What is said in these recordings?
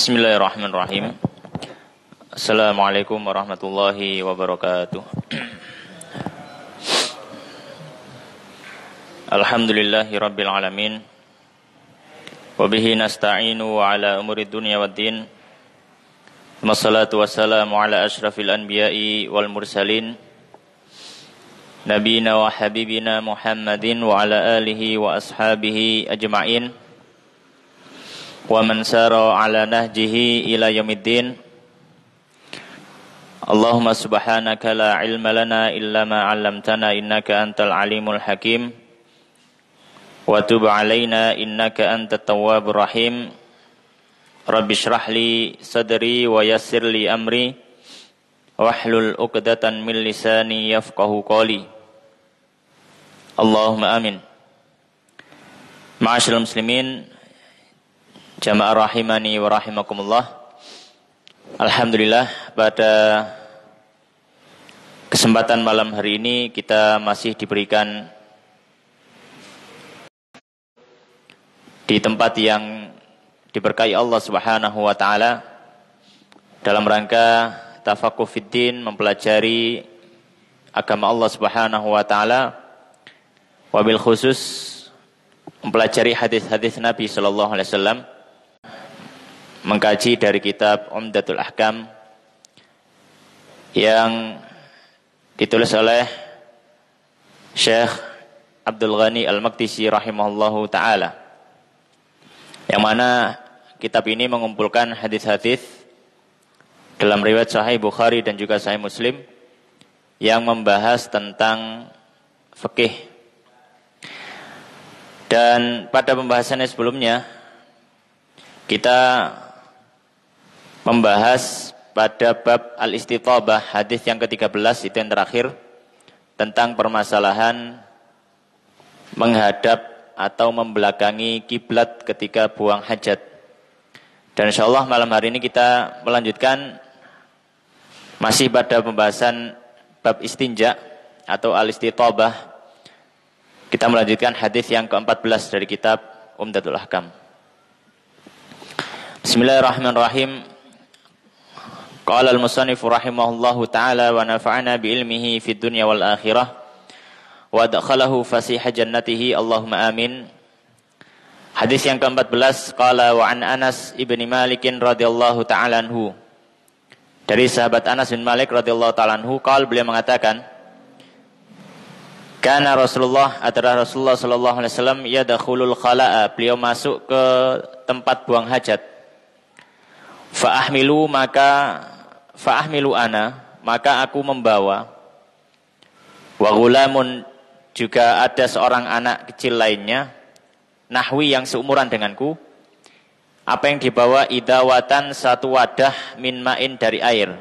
Bismillahirrahmanirrahim. Assalamualaikum warahmatullahi wabarakatuh. Alhamdulillahi rabbil alamin. Wabihi nasta'inu ala umuri dunya waddin. Wassalatu wassalamu ala ashrafil anbiya'i wal mursalin. Nabina wa habibina Muhammadin wa ala alihi wa ashabihi ajma'in. Wa man sara ala nahjihi ila yaumiddin. Allahumma subhanaka la ilma lana illa ma 'allamtana innaka antal alimul hakim. Wa tub 'alaina innaka antat tawwabur rahim. Rabbi shrah li sadri wa yassir li amri wahlul 'uqdatan min lisani yafqahu qawli. Allahumma amin. Ma'asyiral muslimin, jamaah rahimani wa rahimakumullah. Alhamdulillah, pada kesempatan malam hari ini kita masih diberikan di tempat yang diberkahi Allah Subhanahu wa taala dalam rangka tafaqquh fiddin, mempelajari agama Allah Subhanahu wa taala, wabil khusus mempelajari hadis-hadis Nabi sallallahu alaihi wasallam, mengkaji dari kitab Umdatul Ahkam yang ditulis oleh Syekh Abdul Ghani Al-Maqdisi rahimahullahu ta'ala, yang mana kitab ini mengumpulkan hadis-hadis dalam riwayat Sahih Bukhari dan juga Sahih Muslim yang membahas tentang fikih. Dan pada pembahasannya sebelumnya kita membahas pada bab al-istitabah, hadis yang ke-13, itu yang terakhir, tentang permasalahan menghadap atau membelakangi kiblat ketika buang hajat. Dan insyaallah malam hari ini kita melanjutkan masih pada pembahasan bab istinja atau al-istitabah. Kita melanjutkan hadis yang ke-14 dari kitab Umdatul Ahkam. Bismillahirrahmanirrahim. Qala al-musannif rahimahullahu ta'ala wa nafa'ana bi'ilmihi fid dunya wal akhirah wa adkhalahu fasiha jannatihi Allahumma amin. Hadis yang ke-14, qala wa an Anas ibni Malik radhiyallahu ta'ala anhu. Dari sahabat Anas bin Malik radhiyallahu ta'ala anhu, qala, beliau mengatakan, kana Rasulullah, adalah Rasulullah sallallahu alaihi wasallam, yadkhulul khala'a, beliau masuk ke tempat buang hajat. Fa'ahmilu ana, maka aku membawa. Wa ghulamun, juga ada seorang anak kecil lainnya, nahwi, yang seumuran denganku. Apa yang dibawa? Idawatan, satu wadah, min ma'in, dari air.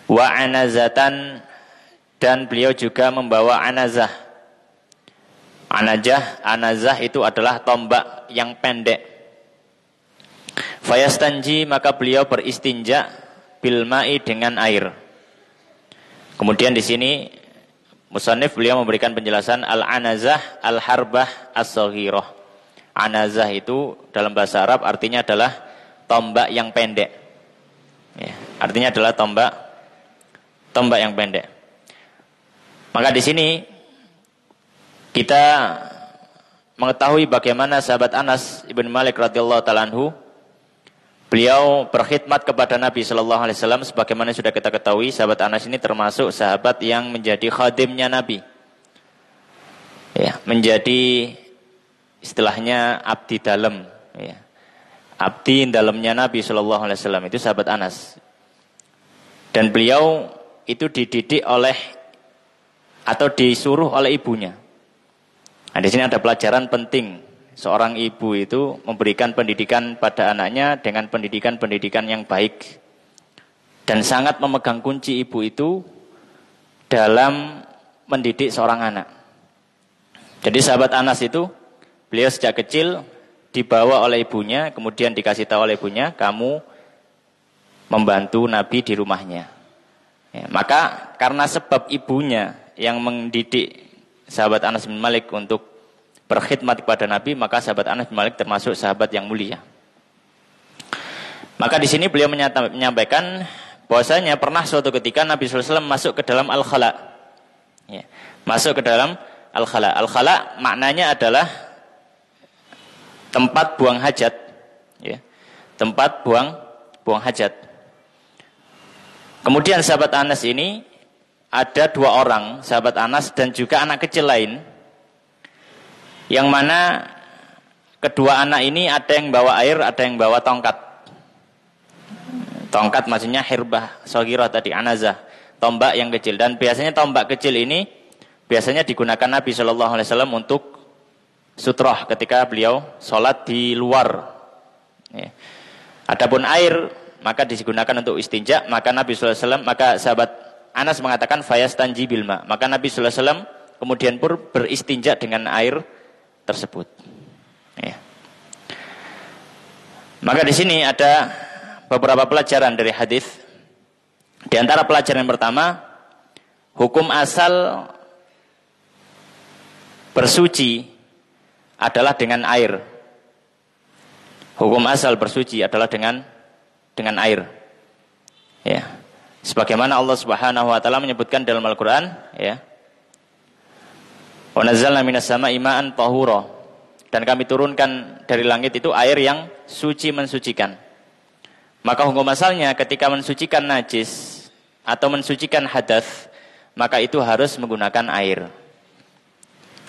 Wa anazatan, dan beliau juga membawa anazah. Anazah itu adalah tombak yang pendek. Fayastanji, maka beliau beristinja, bil ma'i, dengan air. Kemudian di sini musannif beliau memberikan penjelasan al-anazah al-harbah as-saghirah. Anazah itu dalam bahasa Arab artinya adalah tombak yang pendek. Ya, artinya adalah tombak yang pendek. Maka di sini kita mengetahui bagaimana sahabat Anas ibn Malik radhiyallahu ta'ala anhu, beliau berkhidmat kepada Nabi sallallahu alaihi wasallam. Sebagaimana sudah kita ketahui, sahabat Anas ini termasuk sahabat yang menjadi khadimnya Nabi. Ya, menjadi istilahnya abdi dalam, ya. Abdi dalamnya Nabi sallallahu alaihi wasallam itu sahabat Anas. Dan beliau itu dididik oleh atau disuruh oleh ibunya. Nah, di sini ada pelajaran penting. Seorang ibu itu memberikan pendidikan pada anaknya dengan pendidikan yang baik. Dan sangat memegang kunci ibu itu dalam mendidik seorang anak. Jadi sahabat Anas itu, beliau sejak kecil dibawa oleh ibunya, kemudian dikasih tahu oleh ibunya, kamu membantu Nabi di rumahnya. Ya, maka karena sebab ibunya yang mendidik sahabat Anas bin Malik untuk berkhidmat kepada Nabi, maka sahabat Anas bin Malik termasuk sahabat yang mulia. Maka di sini beliau menyampaikan bahwasanya pernah suatu ketika Nabi SAW masuk ke dalam al-khala. Ya, masuk ke dalam al-khala. Al-khala maknanya adalah tempat buang hajat. Ya, tempat buang hajat. Kemudian sahabat Anas ini ada dua orang, sahabat Anas dan juga anak kecil lain, yang mana kedua anak ini ada yang bawa air, ada yang bawa tongkat. Tongkat maksudnya hirbah shaghirah tadi, anazah, tombak yang kecil. Dan biasanya tombak kecil ini biasanya digunakan Nabi SAW untuk sutroh ketika beliau sholat di luar. Ya. Adapun air maka digunakan untuk istinja. Maka Nabi SAW, maka sahabat Anas mengatakan fayastanji bilma. Maka Nabi SAW kemudian pun beristinja dengan air tersebut. Ya. Maka di sini ada beberapa pelajaran dari hadis. Di antara pelajaran yang pertama, hukum asal bersuci adalah dengan air. Hukum asal bersuci adalah dengan air. Ya. Sebagaimana Allah Subhanahu wa taala menyebutkan dalam Al-Qur'an, ya. Wa nazzalna minas sama'i ma'an tahura. Dan kami turunkan dari langit itu air yang suci mensucikan. Maka hukum asalnya ketika mensucikan najis atau mensucikan hadas, maka itu harus menggunakan air.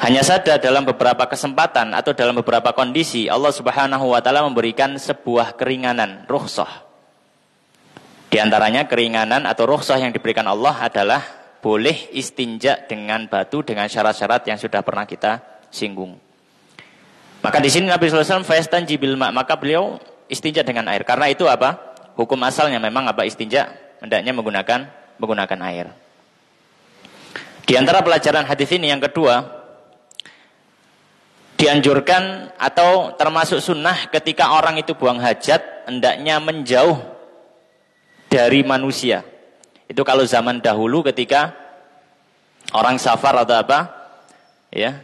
Hanya saja dalam beberapa kesempatan atau dalam beberapa kondisi Allah Subhanahu wa taala memberikan sebuah keringanan, rukhsah. Di antaranya keringanan atau rukhsah yang diberikan Allah adalah boleh istinja dengan batu dengan syarat-syarat yang sudah pernah kita singgung. Maka di sini Nabi sallallahu alaihi wasallam fayastanji bil ma, maka beliau istinja dengan air. Karena itu apa? Hukum asalnya memang apa? Istinja hendaknya menggunakan air. Di antara pelajaran hadis ini yang kedua, dianjurkan atau termasuk sunnah ketika orang itu buang hajat hendaknya menjauh dari manusia. Itu kalau zaman dahulu ketika orang safar atau apa, ya,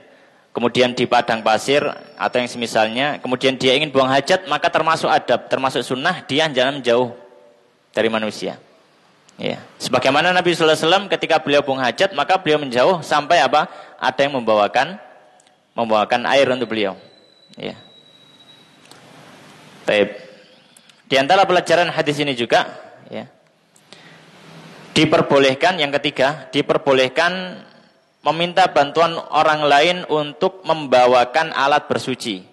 kemudian di padang pasir atau yang semisalnya, kemudian dia ingin buang hajat, maka termasuk adab, termasuk sunnah dia jangan menjauh dari manusia. Ya, sebagaimana Nabi sallallahu alaihi wasallam ketika beliau buang hajat, maka beliau menjauh sampai apa? Ada yang membawakan air untuk beliau. Ya. Baik. Di antara pelajaran hadis ini juga, ya, diperbolehkan yang ketiga, diperbolehkan meminta bantuan orang lain untuk membawakan alat bersuci.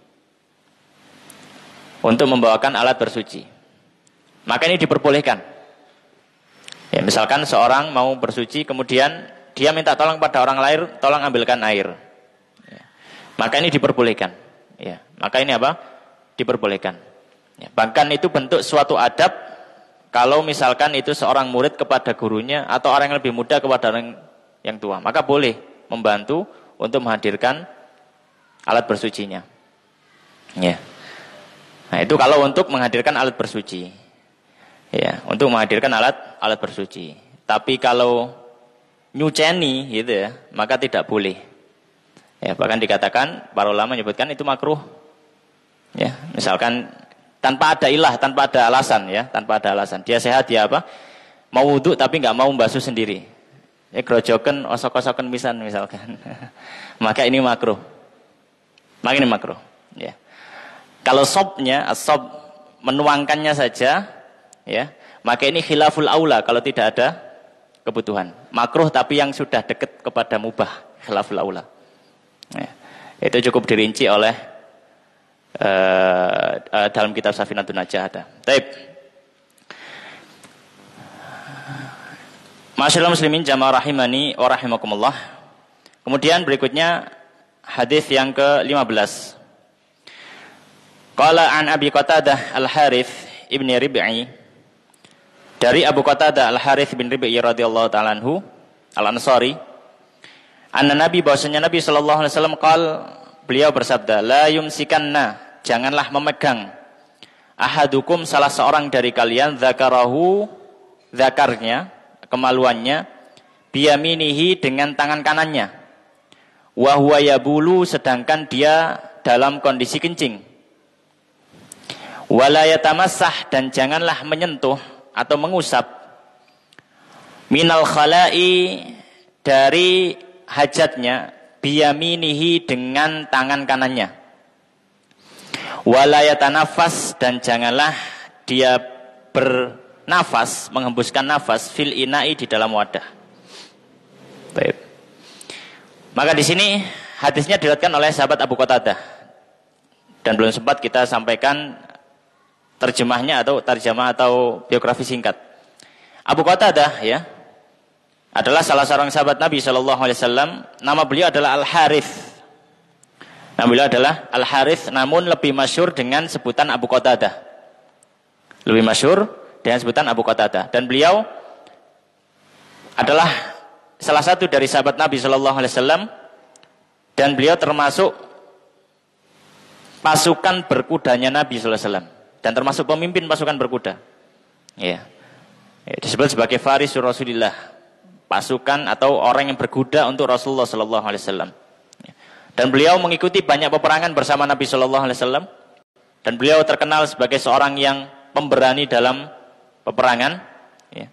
Untuk membawakan alat bersuci. Maka ini diperbolehkan. Ya, misalkan seorang mau bersuci, kemudian dia minta tolong pada orang lain, tolong ambilkan air. Ya. Maka ini diperbolehkan. Ya. Maka ini apa? Diperbolehkan. Ya. Bahkan itu bentuk suatu adab, kalau misalkan itu seorang murid kepada gurunya, atau orang yang lebih muda kepada orang yang tua, maka boleh membantu untuk menghadirkan alat bersucinya. Ya. Nah, itu kalau untuk menghadirkan alat bersuci. Ya, untuk menghadirkan alat bersuci. Tapi kalau nyuceni gitu ya, maka tidak boleh. Ya, bahkan dikatakan para ulama menyebutkan itu makruh. Ya, misalkan tanpa ada ilah, tanpa ada alasan ya, tanpa ada alasan. Dia sehat dia apa? Mau wudhu tapi nggak mau membasuh sendiri. Ya grojoken, osok-osoken misalkan. Maka ini makruh. Maka ini makruh. Ya. Kalau sobnya, sob menuangkannya saja, ya, maka ini khilaful aula kalau tidak ada kebutuhan. Makruh tapi yang sudah dekat kepada mubah, khilaful aula. Ya. Itu cukup dirinci oleh dalam kitab Safinatun Najah ada. Taib. Masyaallah muslimin jamaah rahimani wa rahimakumullah. Kemudian berikutnya hadis yang ke-15. Qala an Abi Qatadah Al-Harits ibni Rib'i, dari Abu Qatadah Al-Harits bin Rib'i radhiyallahu ta'ala anhu Al-Ansari, anna Nabi, bahwasanya Nabi sallallahu alaihi wasallam beliau bersabda, la yumsikanna, janganlah memegang ahadukum, salah seorang dari kalian, zakarahu, zakarnya, kemaluannya, biyaminihi, dengan tangan kanannya, wa huwa yabulu, sedangkan dia dalam kondisi kencing, Wala yatamassah, dan janganlah menyentuh atau mengusap minal khala'i, dari hajatnya, biyaminihi, dengan tangan kanannya. Wala yatanafas, dan janganlah dia bernafas, menghembuskan nafas fil ina'i, di dalam wadah. Baik. Maka di sini hadisnya diriwayatkan oleh sahabat Abu Qatadah, dan belum sempat kita sampaikan terjemahnya atau tarjamah atau biografi singkat. Abu Qatadah ya adalah salah seorang sahabat Nabi Shallallahu Alaihi Wasallam. Nama beliau adalah Al Harith. Nama beliau adalah Al Harith, namun lebih masyhur dengan sebutan Abu Qatadah. Lebih masyhur dengan sebutan Abu Qatadah. Dan beliau adalah salah satu dari sahabat Nabi Shallallahu Alaihi Wasallam, dan beliau termasuk pasukan berkudanya Nabi Sallallahu Alaihi Wasallam, dan termasuk pemimpin pasukan berkuda. Ya. Disebut sebagai Farisur Rasulillah, pasukan atau orang yang berkuda untuk Rasulullah Sallallahu Alaihi Wasallam. Dan beliau mengikuti banyak peperangan bersama Nabi Sallallahu Alaihi Wasallam, dan beliau terkenal sebagai seorang yang pemberani dalam peperangan. Ya.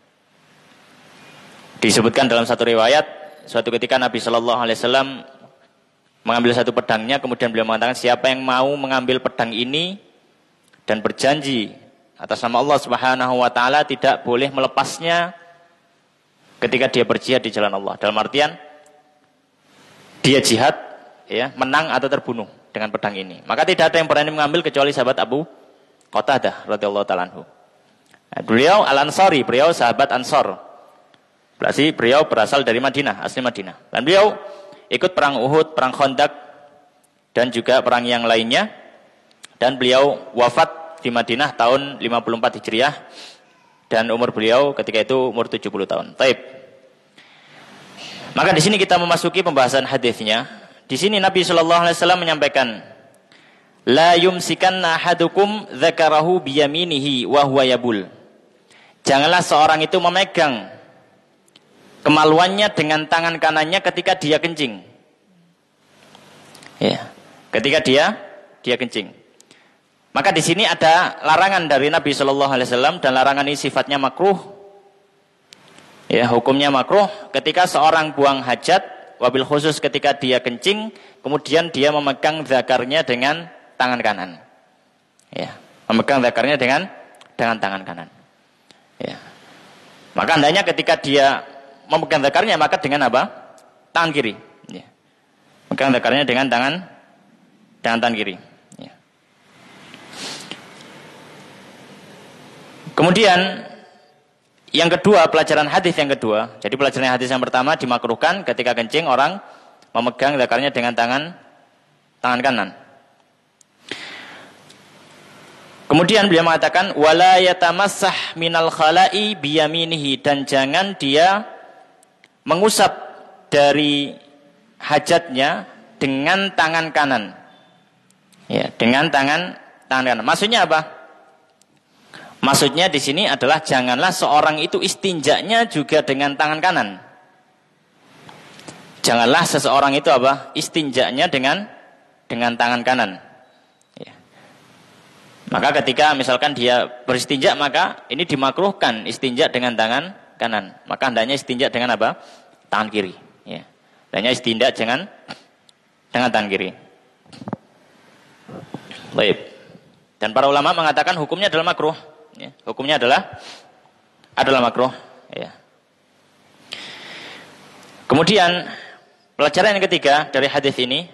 Disebutkan dalam satu riwayat, suatu ketika Nabi Sallallahu Alaihi Wasallam mengambil satu pedangnya, kemudian beliau mengatakan, siapa yang mau mengambil pedang ini dan berjanji atas nama Allah Subhanahu wa taala tidak boleh melepasnya ketika dia berjihad di jalan Allah. Dalam artian dia jihad, ya, menang atau terbunuh dengan pedang ini. Maka tidak ada yang berani mengambil kecuali sahabat Abu Qatadah radhiyallahu taala anhu. Nah, beliau Al-Ansari, beliau sahabat Ansor. Berarti beliau berasal dari Madinah, asli Madinah. Dan beliau ikut perang Uhud, perang Khandaq, dan juga perang yang lainnya. Dan beliau wafat di Madinah tahun 54 Hijriah, dan umur beliau ketika itu umur 70 tahun. Taib. Maka di sini kita memasuki pembahasan hadisnya. Di sini Nabi Shallallahu Alaihi Wasallam menyampaikan, la yumsikanna ahadukum dzakarahu biyaminihi wa huwa yabul. Janganlah seorang itu memegang kemaluannya dengan tangan kanannya ketika dia kencing. Ya, ketika dia kencing. Maka di sini ada larangan dari Nabi Shallallahu Alaihi Wasallam, dan larangan ini sifatnya makruh. Ya, hukumnya makruh ketika seorang buang hajat, wabil khusus ketika dia kencing, kemudian dia memegang zakarnya dengan tangan kanan. Ya, memegang zakarnya dengan tangan kanan. Ya. Maka hendaknya ketika dia memegang zakarnya, maka dengan apa? Tangan kiri. Ya. Memegang zakarnya dengan tangan kiri. Ya. Kemudian yang kedua, pelajaran hadis yang kedua. Jadi pelajaran hadis yang pertama, dimakruhkan ketika kencing orang memegang zakarnya dengan tangan kanan. Kemudian beliau mengatakan, wala yatamassah minal khala'i biyaminihi, dan jangan dia mengusap dari hajatnya dengan tangan kanan. Ya, dengan tangan kanan. Maksudnya apa? Maksudnya di sini adalah janganlah seorang itu istinjanya juga dengan tangan kanan. Janganlah seseorang itu apa? Istinjanya dengan tangan kanan. Ya. Maka ketika misalkan dia beristinja, maka ini dimakruhkan istinja dengan tangan kanan. Maka hendaknya istinja dengan apa? Tangan kiri. Ya. Hendaknya istinja dengan tangan kiri. Baik. Dan para ulama mengatakan hukumnya adalah makruh. Ya, hukumnya adalah makruh. Ya. Kemudian pelajaran yang ketiga dari hadis ini,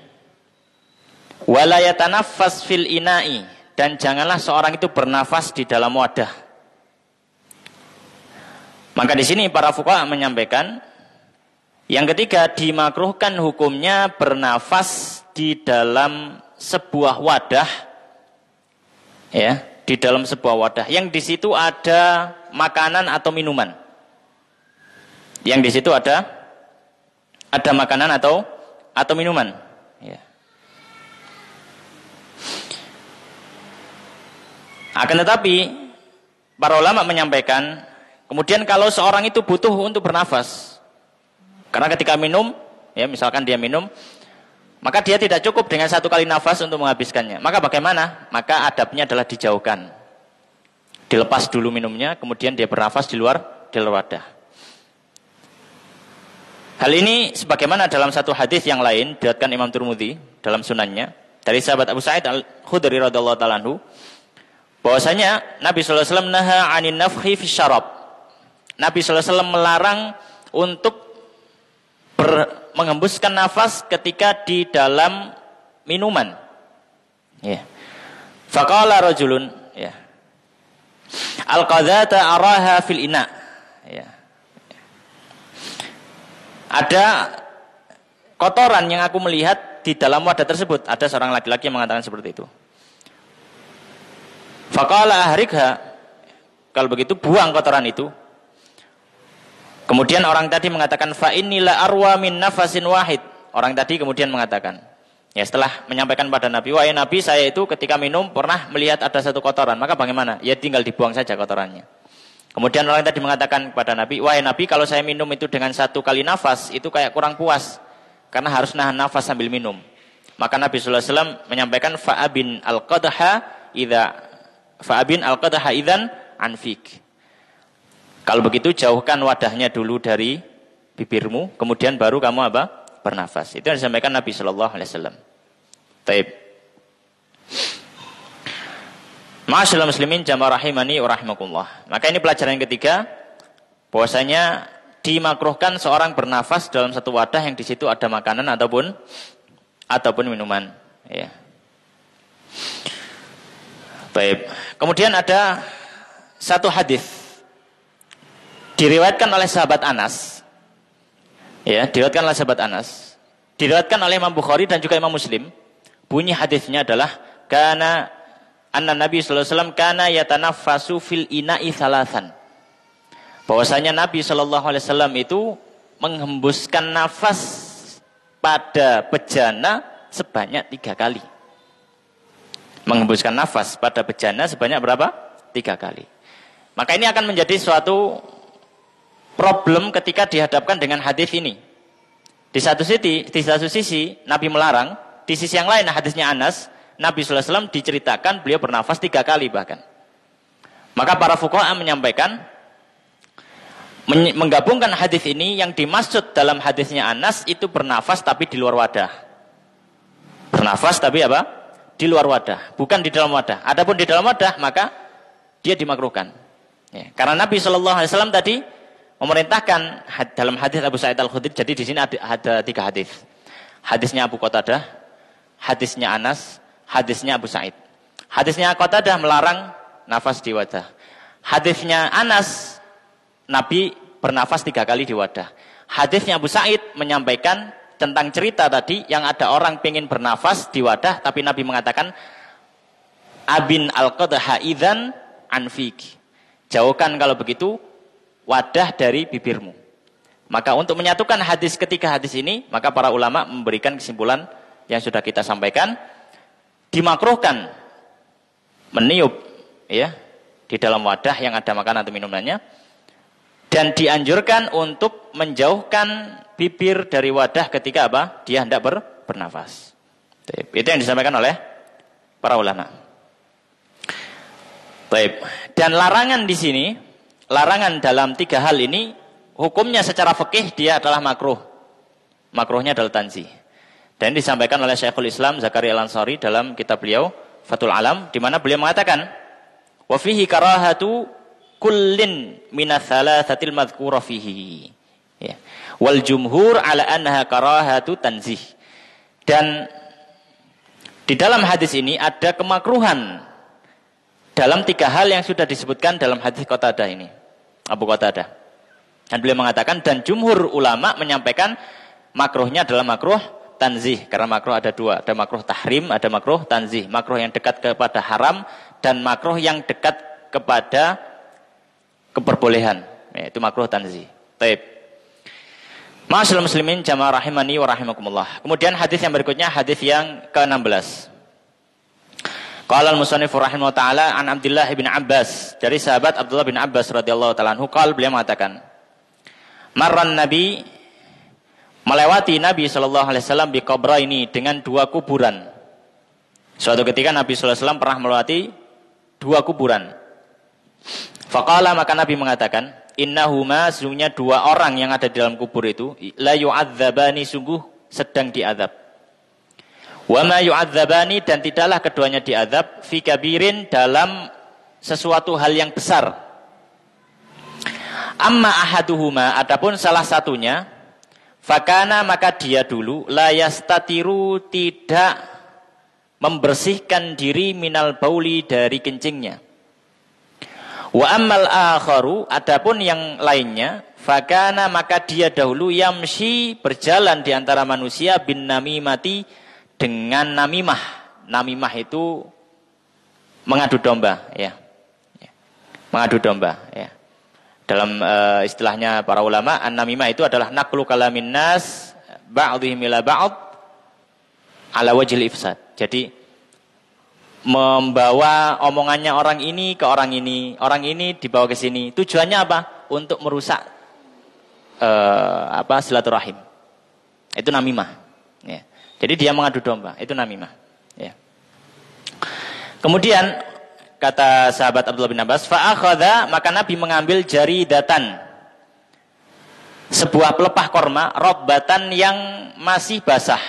wala yatanaffas fil ina'i, dan janganlah seorang itu bernafas di dalam wadah. Maka di sini para fuqaha menyampaikan, yang ketiga dimakruhkan hukumnya bernafas di dalam sebuah wadah, ya. Di dalam sebuah wadah yang di situ ada makanan atau minuman. Yang di situ ada makanan atau minuman. Ya. Akan tetapi para ulama menyampaikan, kemudian kalau seorang itu butuh untuk bernafas, karena ketika minum, ya misalkan dia minum, Maka dia tidak cukup dengan satu kali nafas untuk menghabiskannya. Maka bagaimana? Maka adabnya adalah dijauhkan. Dilepas dulu minumnya, kemudian dia bernafas di luar wadah. Hal ini sebagaimana dalam satu hadis yang lain diriwayatkan Imam Tirmidzi dalam sunannya dari sahabat Abu Sa'id Al-Khudri radhiyallahu ta'ala anhu, bahwasanya Nabi sallallahu alaihi wasallam naha 'anin nafhi fi syarab. Nabi sallallahu alaihi wasallam melarang untuk menghembuskan nafas ketika di dalam minuman. Ya. Faqala rajulun, ya. Al-qadzata araha fil ina. Ya. Ada kotoran yang aku melihat di dalam wadah tersebut. Ada seorang laki-laki yang mengatakan seperti itu. Faqala ahrikha. Kalau begitu buang kotoran itu. Kemudian orang tadi mengatakan fa innila arwa min nafasin wahid. Orang tadi kemudian mengatakan, ya setelah menyampaikan pada Nabi, wahai Nabi, saya itu ketika minum pernah melihat ada satu kotoran, maka bagaimana? Ya tinggal dibuang saja kotorannya. Kemudian orang tadi mengatakan kepada Nabi, wahai Nabi, kalau saya minum itu dengan satu kali nafas, itu kayak kurang puas. Karena harus nahan nafas sambil minum. Maka Nabi sallallahu alaihi wasallam menyampaikan fa'abin al-qadaha idzan anfik. Kalau begitu jauhkan wadahnya dulu dari bibirmu, kemudian baru kamu apa? Bernafas. Itu yang disampaikan Nabi sallallahu alaihi wasallam. Taib. Ma'asyiral muslimin jamaah rahimani wa rahimakumullah. Maka ini pelajaran yang ketiga, bahwasanya dimakruhkan seorang bernafas dalam satu wadah yang di situ ada makanan ataupun minuman, ya. Baik. Kemudian ada satu hadis diriwayatkan oleh sahabat Anas. Ya, diriwayatkan oleh sahabat Anas. Diriwayatkan oleh Imam Bukhari dan juga Imam Muslim. Bunyi hadisnya adalah anna Nabi sallallahu alaihi wasallam kana yatanaffasu fil ina'i thalathan. Bahwasanya Nabi sallallahu alaihi wasallam itu menghembuskan nafas pada bejana sebanyak 3 kali. Menghembuskan nafas pada bejana sebanyak berapa? 3 kali. Maka ini akan menjadi suatu problem ketika dihadapkan dengan hadis ini. Di satu sisi Nabi melarang, di sisi yang lain hadisnya Anas, Nabi sallallahu alaihi wasallam diceritakan beliau bernafas 3 kali bahkan. Maka para fuqaha menyampaikan, menggabungkan hadis ini, yang dimaksud dalam hadisnya Anas itu bernafas tapi di luar wadah. Bernafas tapi apa? Di luar wadah, bukan di dalam wadah. Adapun di dalam wadah maka dia dimakruhkan. Ya, karena Nabi sallallahu alaihi wasallam tadi memerintahkan dalam hadis Abu Sa'id Al-Khudri. Jadi di sini ada 3 hadis. Hadisnya Abu Qatadah, hadisnya Anas, hadisnya Abu Sa'id. Hadisnya Qatadah melarang nafas di wadah. Hadisnya Anas, Nabi bernafas 3 kali di wadah. Hadisnya Abu Sa'id menyampaikan tentang cerita tadi yang ada orang pengen bernafas di wadah, tapi Nabi mengatakan abin al-qadha idzan anfik. Jauhkan kalau begitu wadah dari bibirmu. Maka untuk menyatukan hadis ketiga hadis ini, maka para ulama memberikan kesimpulan yang sudah kita sampaikan. Dimakruhkan meniup, ya, di dalam wadah yang ada makanan atau minumannya, dan dianjurkan untuk menjauhkan bibir dari wadah ketika apa? Dia hendak bernafas. Itu yang disampaikan oleh para ulama. Baik. Dan larangan di sini, larangan dalam 3 hal ini, hukumnya secara fikih dia adalah makruh. Makruhnya adalah tanzih. Dan disampaikan oleh Syekhul Islam Zakaria Al-Ansari dalam kitab beliau Fathul Alam, di mana beliau mengatakan, wa fihi karahatu kullin minats thalatsatil madhkura fihi. Ya. Wal jumhur ala annaha karahatu tanzih. Dan di dalam hadis ini ada kemakruhan dalam 3 hal yang sudah disebutkan dalam hadis Qatadah ini, Abu Qatadah. Dan beliau mengatakan, dan jumhur ulama menyampaikan makruhnya adalah makruh tanzih. Karena makruh ada 2, ada makruh tahrim, ada makruh tanzih. Makruh yang dekat kepada haram dan makruh yang dekat kepada keperbolehan, yaitu makruh tanzih. Taib. Ma'asyiral muslimin jamaah rahimani wa rahimakumullah. Kemudian hadis yang berikutnya, hadis yang ke-16. Qala al-musannif rahimahullah taala an Abdullah bin Abbas, dari sahabat Abdullah bin Abbas radhiyallahu taala anhu, qala, beliau mengatakan, marran nabi melewati Nabi SAW di kubra ini dengan 2 kuburan. Suatu ketika Nabi SAW pernah melewati 2 kuburan. Faqala, maka Nabi mengatakan, innahuma, sesungguhnya 2 orang yang ada di dalam kubur itu, la yu'adzabani, sungguh sedang diazab. Wa ma yu'adzabani, dan tidaklah keduanya diazab, fi kabirin, dalam sesuatu hal yang besar. Amma ahaduhuma, adapun salah satunya, fakana, maka dia dulu, la yastatiru, tidak membersihkan diri minal bauli, dari kencingnya. Wa ammal akharu, adapun yang lainnya, fakana, maka dia dahulu yamshi, berjalan di antara manusia, bin namimati, dengan namimah. Namimah itu mengadu domba, ya. Mengadu domba, ya. Dalam istilahnya para ulama, an-namimah itu adalah naqlu kalamin nas ba'dihim ila ba'd ala wajhil ifsad. Jadi membawa omongannya orang ini ke orang ini dibawa ke sini. Tujuannya apa? Untuk merusak silaturahim. Itu namimah. Ya. Jadi dia mengadu domba. Itu namimah. Ya. Kemudian kata sahabat Abdullah bin Abbas, fa'akhadha, maka Nabi mengambil jaridatan, sebuah pelepah korma, robbatan, yang masih basah.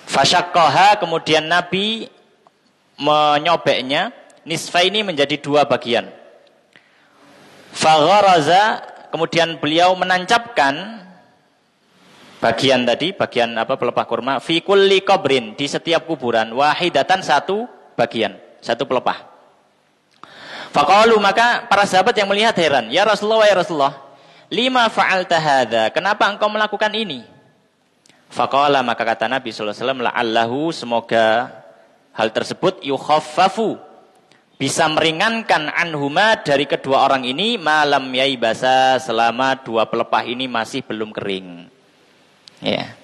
Fasyaqqaha, kemudian Nabi menyobeknya, nisfaini, menjadi 2 bagian. Fagharaza, kemudian beliau menancapkan bagian tadi, bagian pelepah kurma, fi kulli qabrin, di setiap kuburan, wahidatan, 1 bagian, 1 pelepah. Faqalu, maka para sahabat yang melihat heran, ya Rasulullah, ya Rasulullah, lima fa'alta hadza, kenapa engkau melakukan ini? Faqala, maka kata Nabi sallallahu alaihi wasallam, la'allahu, semoga hal tersebut yukhaffafu, bisa meringankan anhuma, dari kedua orang ini, malam yaibasa, selama 2 pelepah ini masih belum kering. Ya.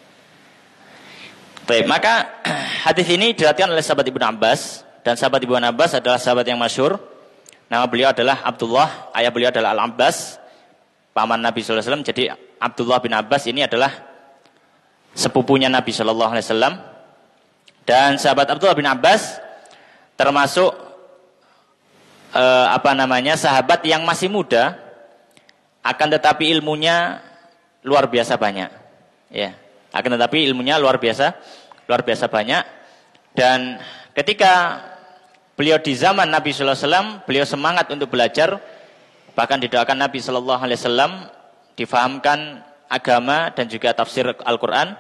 Baik, maka hadis ini diriwayatkan oleh sahabat Ibnu Abbas, dan sahabat Ibnu Abbas adalah sahabat yang masyhur. Nama beliau adalah Abdullah, ayah beliau adalah Al-Abbas, paman Nabi sallallahu alaihi wasallam. Jadi Abdullah bin Abbas ini adalah sepupunya Nabi sallallahu alaihi wasallam. Dan sahabat Abdullah bin Abbas termasuk sahabat yang masih muda, akan tetapi ilmunya luar biasa banyak. Ya, akan tetapi ilmunya luar biasa banyak. Dan ketika beliau di zaman Nabi sallallahu alaihi wasallam, beliau semangat untuk belajar, bahkan didoakan Nabi sallallahu alaihi wasallam difahamkan agama dan juga tafsir Al-Qur'an.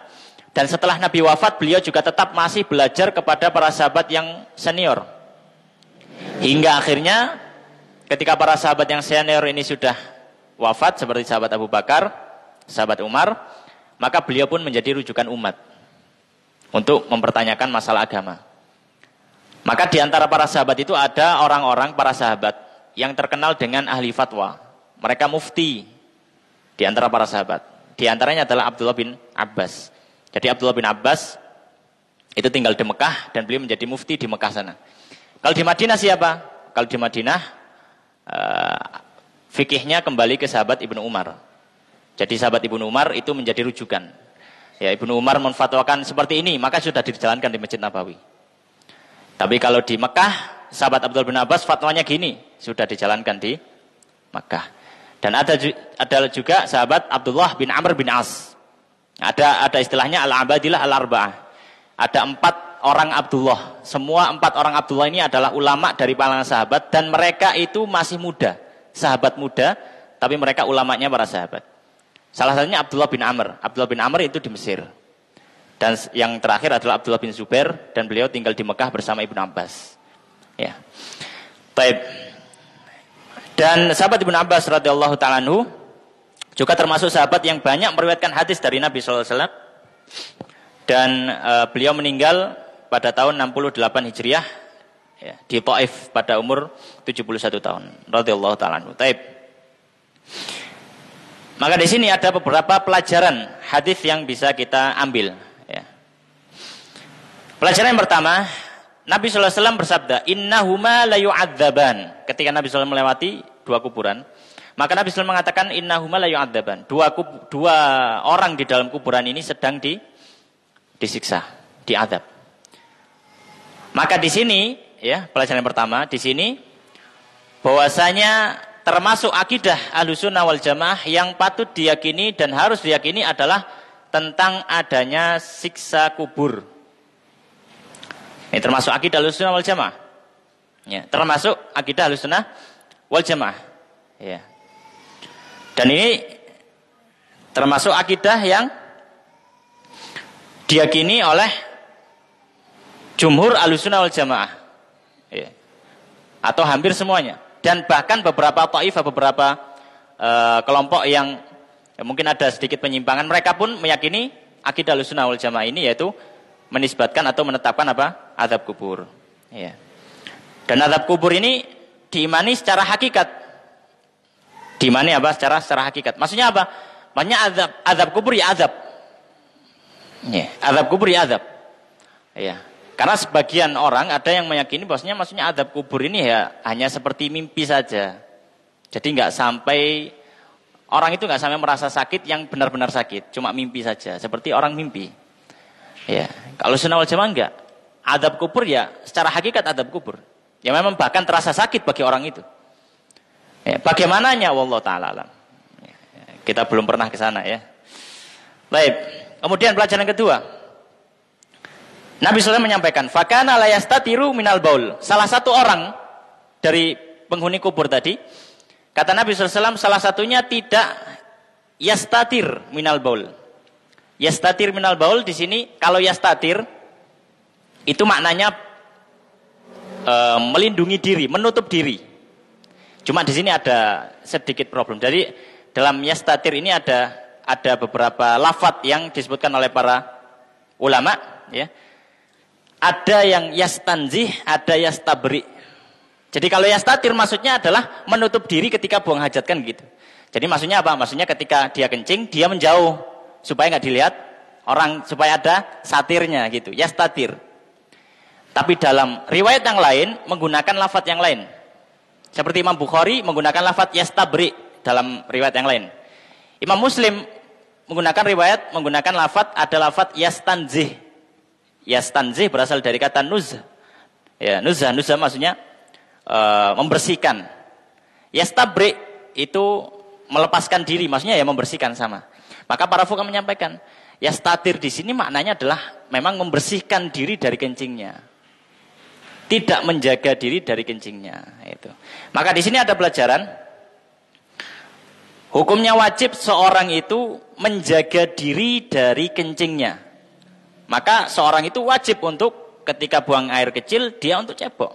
Dan setelah Nabi wafat, beliau juga tetap masih belajar kepada para sahabat yang senior. Hingga akhirnya ketika para sahabat yang senior ini sudah wafat, seperti sahabat Abu Bakar, sahabat Umar, maka beliau pun menjadi rujukan umat untuk mempertanyakan masalah agama. Maka di antara para sahabat itu ada orang-orang, para sahabat yang terkenal dengan ahli fatwa. Mereka mufti di antara para sahabat. Di antaranya adalah Abdullah bin Abbas. Jadi Abdullah bin Abbas itu tinggal di Mekah dan beliau menjadi mufti di Mekah sana. Kalau di Madinah siapa? Kalau di Madinah fikihnya kembali ke sahabat Ibnu Umar. Jadi sahabat Ibnu Umar itu menjadi rujukan. Ya, Ibnu Umar menfatwakan seperti ini, maka sudah dijalankan di Masjid Nabawi. Tapi kalau di Mekah, sahabat Abdullah bin Abbas fatwanya gini, sudah dijalankan di Mekah. Dan ada juga sahabat Abdullah bin Amr bin As. Ada istilahnya al-abadilah al-arba'ah. Ada 4 orang Abdullah. Semua 4 orang Abdullah ini adalah ulama dari kalangan sahabat, dan mereka itu masih muda, sahabat muda, tapi mereka ulamanya para sahabat. Salah satunya Abdullah bin Amr. Abdullah bin Amr itu di Mesir. Dan yang terakhir adalah Abdullah bin Zubair, dan beliau tinggal di Mekah bersama Ibnu Abbas. Ya. Baik. Dan sahabat Ibnu Abbas radhiyallahu ta'ala anhu juga termasuk sahabat yang banyak meriwayatkan hadis dari Nabi sallallahu alaihi wasallam. Dan beliau meninggal pada tahun 68 Hijriah, ya, di Taif pada umur 71 tahun radhiyallahu ta'ala anhu. Taib. Maka di sini ada beberapa pelajaran hadis yang bisa kita ambil. Ya. Pelajaran yang pertama, Nabi sallallahu alaihi wasallam bersabda, "Innahuma la yu'adzaban." Ketika Nabi sallallahu alaihi wasallam melewati dua kuburan. Maka Nabi SAW mengatakan innahuma la yu'adzaban. Dua orang di dalam kuburan ini sedang disiksa, diazab. Maka di sini ya, pelajaran yang pertama di sini bahwasanya termasuk akidah Ahlussunnah wal Jamaah yang patut diyakini dan harus diyakini adalah tentang adanya siksa kubur. Ini termasuk akidah Ahlussunnah wal Jamaah. Ya, termasuk akidah Ahlussunnah wal Jamaah. Ya. Dan ini termasuk akidah yang diyakini oleh jumhur Ahlussunnah wal Jamaah. Ya. Atau hampir semuanya. Dan bahkan beberapa taifah, beberapa kelompok yang mungkin ada sedikit penyimpangan, mereka pun meyakini akidah Ahlussunnah wal Jamaah ini, yaitu menisbatkan atau menetapkan apa? Azab kubur. Ya. Dan azab kubur ini diimani secara hakikat. Diimani apa? Secara hakikat. Maksudnya apa? Maksudnya azab kubur ya azab. Ya, azab kubur ya azab. Ya. Karena sebagian orang ada yang meyakini bahwasanya maksudnya azab kubur ini ya hanya seperti mimpi saja. Jadi nggak sampai orang itu nggak sampai merasa sakit yang benar-benar sakit, cuma mimpi saja, seperti orang mimpi. Ya, kalau Sunnah wal Jamaah enggak. Azab kubur ya secara hakikat azab kubur. Ya memang bahkan terasa sakit bagi orang itu. Ya, bagaimananya wallahu taala alam. Ya, kita belum pernah ke sana ya. Baik. Kemudian pelajaran kedua. Nabi SAW menyampaikan, fakana la yastatiru minal baul. Salah satu orang dari penghuni kubur tadi, kata Nabi SAW, salah satunya tidak yastatir minal baul. Yastatir minal baul di sini, kalau yastatir itu maknanya melindungi diri, menutup diri. Cuma di sini ada sedikit problem. Jadi dalam yastatir ini ada beberapa lafadz yang disebutkan oleh para ulama, ya. Ada yang yastanzih, ada yastabri. Jadi kalau yastatir maksudnya adalah menutup diri ketika buang hajat kan gitu. Jadi maksudnya apa? Maksudnya ketika dia kencing, dia menjauh supaya nggak dilihat orang, supaya ada satirnya gitu. Yastatir. Tapi dalam riwayat yang lain menggunakan lafadz yang lain. Seperti Imam Bukhari menggunakan lafadz yastabri dalam riwayat yang lain. Imam Muslim menggunakan lafadz, ada lafadz yastanzih. Yastanzih berasal dari kata nuzh. Ya, nuzh maksudnya membersihkan. Yastabri itu melepaskan diri, maksudnya ya membersihkan sama. Maka para fuqaha menyampaikan, yastatir di sini maknanya adalah memang membersihkan diri dari kencingnya. Tidak menjaga diri dari kencingnya, itu. Maka di sini ada pelajaran. Hukumnya wajib seorang itu menjaga diri dari kencingnya. Maka seorang itu wajib untuk ketika buang air kecil dia untuk cebok.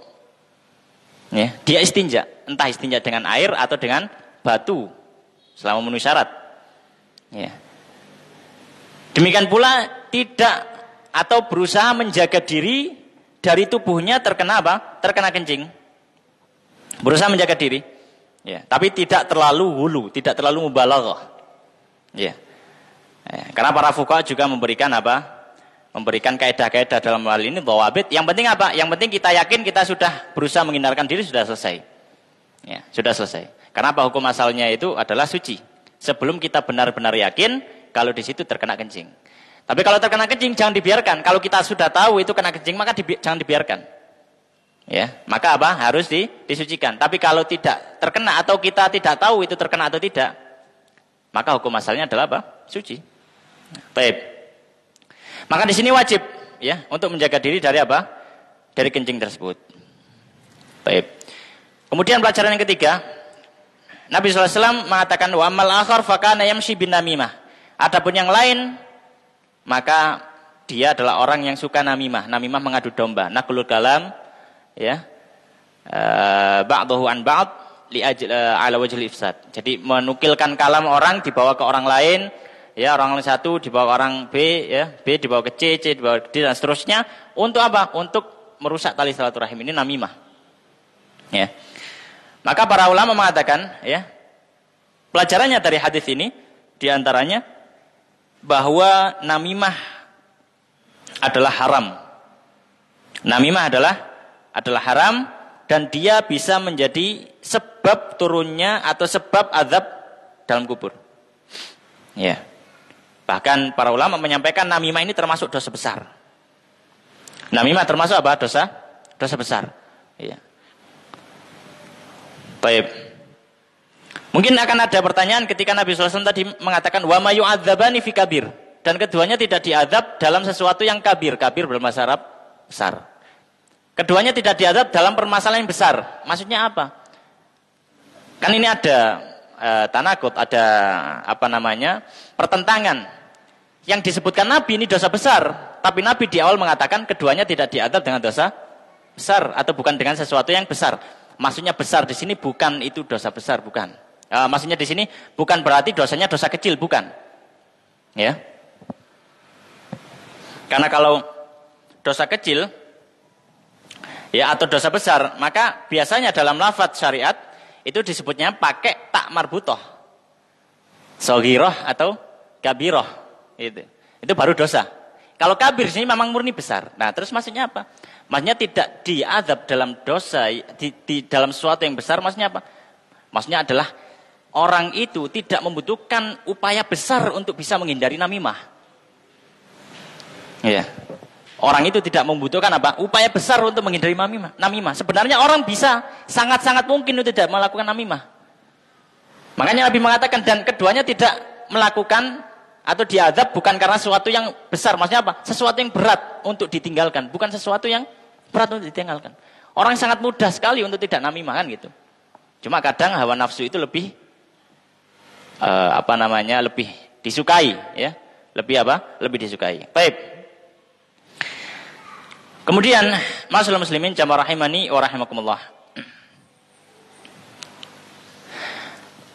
Ya, dia istinja, entah istinja dengan air atau dengan batu selama memenuhi syarat. Ya. Demikian pula tidak atau berusaha menjaga diri dari tubuhnya terkena apa? Terkena kencing. Berusaha menjaga diri. Ya, tapi tidak terlalu hulu, tidak terlalu mubalaghah. Ya. Karena para fuqaha juga memberikan apa? Memberikan kaidah-kaidah dalam hal ini dhawabit. Yang penting apa? Yang penting kita yakin kita sudah berusaha menghindarkan diri, sudah selesai. Ya, sudah selesai. Karena apa? Hukum asalnya itu adalah suci. Sebelum kita benar-benar yakin kalau di situ terkena kencing. Tapi kalau terkena kencing jangan dibiarkan. Kalau kita sudah tahu itu kena kencing maka jangan dibiarkan. Ya, maka apa? Harus disucikan. Tapi kalau tidak terkena atau kita tidak tahu itu terkena atau tidak, maka hukum asalnya adalah apa? Suci. Baik. Maka di sini wajib ya untuk menjaga diri dari apa? Dari kencing tersebut. Baik. Kemudian pelajaran yang ketiga, Nabi SAW mengatakan wa amal akhar fakana yamshi bin namimah. Adapun yang lain maka dia adalah orang yang suka namimah. Namimah mengadu domba, naqlul kalam ya. Ba'dahu an ba'd li ala wajhil ifsad. Jadi menukilkan kalam orang dibawa ke orang lain, ya, orang satu dibawa ke orang B, ya, B dibawa ke C, C dibawa ke D dan seterusnya untuk apa? Untuk merusak tali silaturahim. Ini namimah. Ya. Maka para ulama mengatakan, ya, pelajarannya dari hadis ini diantaranya bahwa namimah adalah haram. Namimah adalah haram dan dia bisa menjadi sebab turunnya atau sebab azab dalam kubur. Ya. Bahkan para ulama menyampaikan namimah ini termasuk dosa besar. Namimah termasuk apa? Dosa besar. Ya. Baik. Mungkin akan ada pertanyaan ketika Nabi SAW tadi mengatakan wa ma yu'adzabani fi kabir, dan keduanya tidak diazab dalam sesuatu yang kabir. Kabir bermaksud Arab besar. Keduanya tidak diazab dalam permasalahan yang besar. Maksudnya apa? Kan ini ada tanakut, ada pertentangan. Yang disebutkan Nabi ini dosa besar, tapi Nabi di awal mengatakan keduanya tidak diazab dengan dosa besar atau bukan dengan sesuatu yang besar. Maksudnya besar di sini bukan itu dosa besar, bukan. Maksudnya di sini bukan berarti dosanya dosa kecil, bukan. Ya. Karena kalau dosa kecil ya atau dosa besar, maka biasanya dalam lafadz syariat itu disebutnya pakai tak marbutoh. Shaghirah atau kabirah. Itu baru dosa. Kalau kabir sini memang murni besar. Nah, terus maksudnya apa? Maksudnya tidak diazab dalam dosa di dalam sesuatu yang besar. Maksudnya apa? Maksudnya adalah orang itu tidak membutuhkan upaya besar untuk bisa menghindari namimah. Iya. Orang itu tidak membutuhkan apa? Upaya besar untuk menghindari namimah. Sebenarnya orang bisa sangat-sangat mungkin untuk tidak melakukan namimah. Makanya Nabi mengatakan dan keduanya tidak melakukan atau diazab bukan karena sesuatu yang besar. Maksudnya apa? Sesuatu yang berat untuk ditinggalkan, bukan sesuatu yang berat untuk ditinggalkan. Orang sangat mudah sekali untuk tidak namimah kan gitu. Cuma kadang hawa nafsu itu lebih lebih disukai ya. Lebih disukai. Baik. Kemudian ma'asyiral muslimin jamaah rahimani wa rahimakumullah.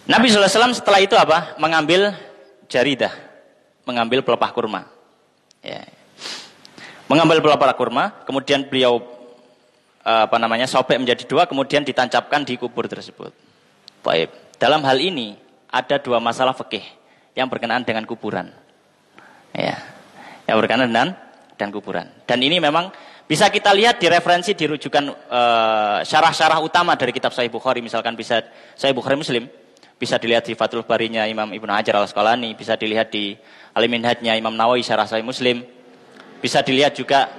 Nabi sallallahu alaihi wasallam setelah itu apa? Mengambil jaridah, mengambil pelepah kurma. Ya. Mengambil pelepah kurma, kemudian beliau sobek menjadi dua, kemudian ditancapkan di kubur tersebut. Baik. Dalam hal ini ada dua masalah fikih yang berkenaan dengan kuburan. Ya. Yang berkenaan dengan kuburan. Dan ini memang bisa kita lihat di referensi di rujukan syarah-syarah utama dari kitab Sahih Bukhari, misalkan bisa Sahih Bukhari Muslim, bisa dilihat di Fathul Barinya Imam Ibnu Hajar Al-Asqalani, bisa dilihat di Al-Minhajnya Imam Nawawi syarah Sahih Muslim, bisa dilihat juga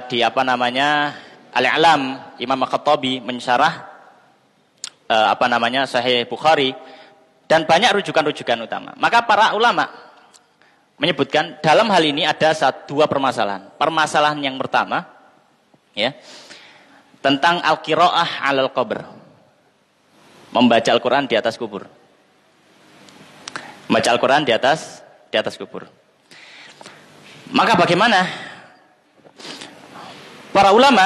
di Al-I'lam Imam Al-Khattabi mensyarah Sahih Bukhari, dan banyak rujukan-rujukan utama. Maka para ulama menyebutkan dalam hal ini ada dua permasalahan. Permasalahan yang pertama ya, tentang al-qiraah 'alal qabr. Membaca Al-Qur'an di atas kubur. Membaca Al-Qur'an di atas kubur. Maka bagaimana? Para ulama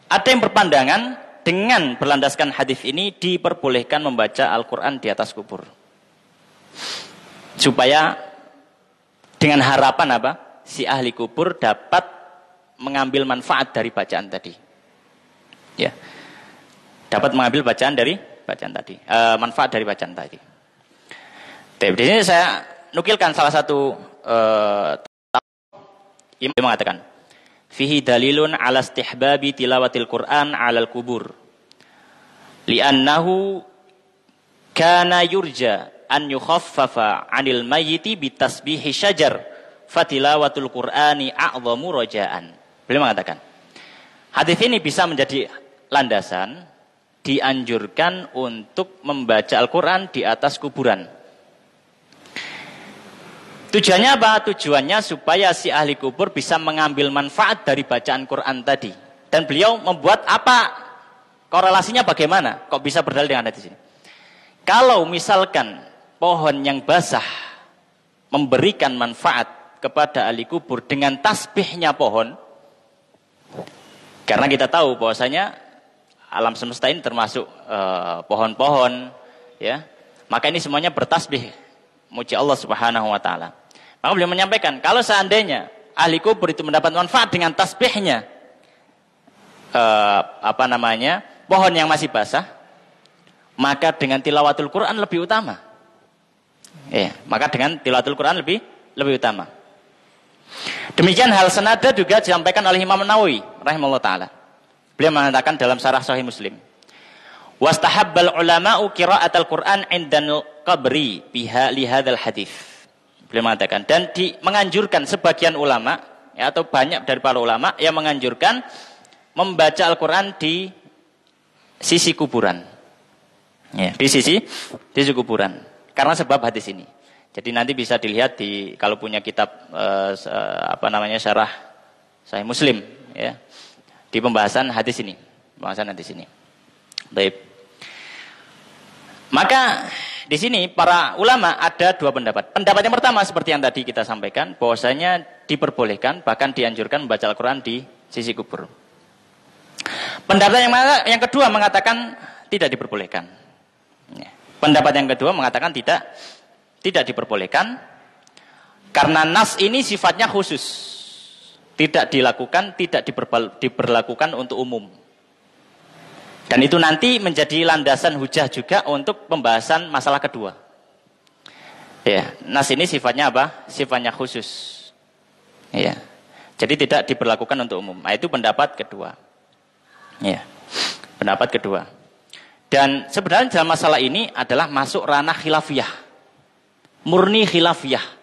ada yang berpandangan dengan berlandaskan hadis ini diperbolehkan membaca Al-Qur'an di atas kubur. Supaya dengan harapan apa? Si ahli kubur dapat mengambil manfaat dari bacaan tadi. Ya. Dapat mengambil bacaan dari bacaan tadi. Manfaat dari bacaan tadi. Di sini saya nukilkan salah satu imam mengatakan, fihi dalilun ala istihbabi tilawatil Qur'an 'alal kubur. Li'annahu kana yurja an yukhaffafa 'anil mayyiti bitasbihi syajar fatilawatul Qur'ani a'dhamu raja'an. Beliau mengatakan, hadis ini bisa menjadi landasan dianjurkan untuk membaca Al-Qur'an di atas kuburan. Tujuannya apa? Tujuannya supaya si ahli kubur bisa mengambil manfaat dari bacaan Quran tadi. Dan beliau membuat apa? Korelasinya bagaimana? Kok bisa berdalil dengan hadis ini? Kalau misalkan pohon yang basah memberikan manfaat kepada ahli kubur dengan tasbihnya pohon, karena kita tahu bahwasanya alam semesta ini termasuk pohon-pohon, ya, maka ini semuanya bertasbih muji Allah Subhanahu Wa Taala. Maka beliau menyampaikan kalau seandainya ahli kubur itu mendapat manfaat dengan tasbihnya pohon yang masih basah, maka dengan tilawatul Quran lebih utama. Ya, maka dengan tilawatul Quran lebih utama. Demikian hal senada juga disampaikan oleh Imam Nawawi rahimahullah taala. Beliau mengatakan dalam Syarah Sahih Muslim, wastahabbal ulama'u qira'atal Qur'an 'indal qabri biha li hadzal hadis. Beliau mengatakan dan menganjurkan sebagian ulama ya, atau banyak dari para ulama yang menganjurkan membaca Al-Qur'an di sisi kuburan. Ya, di sisi kuburan. Karena sebab hadis ini. Jadi nanti bisa dilihat kalau punya kitab Syarah Sahih Muslim ya. Di pembahasan hadis ini. Baik. Maka di sini para ulama ada dua pendapat. Pendapat yang pertama seperti yang tadi kita sampaikan, bahwasanya diperbolehkan bahkan dianjurkan membaca Al-Qur'an di sisi kubur. Pendapat yang kedua mengatakan tidak diperbolehkan. Ya. Pendapat yang kedua mengatakan tidak diperbolehkan karena nas ini sifatnya khusus. Tidak diberlakukan untuk umum. Dan itu nanti menjadi landasan hujah juga untuk pembahasan masalah kedua. Ya, nas ini sifatnya apa? Sifatnya khusus. Ya. Jadi tidak diberlakukan untuk umum. Nah, itu pendapat kedua. Ya. Pendapat kedua. Dan sebenarnya dalam masalah ini adalah masuk ranah khilafiyah. Murni khilafiyah.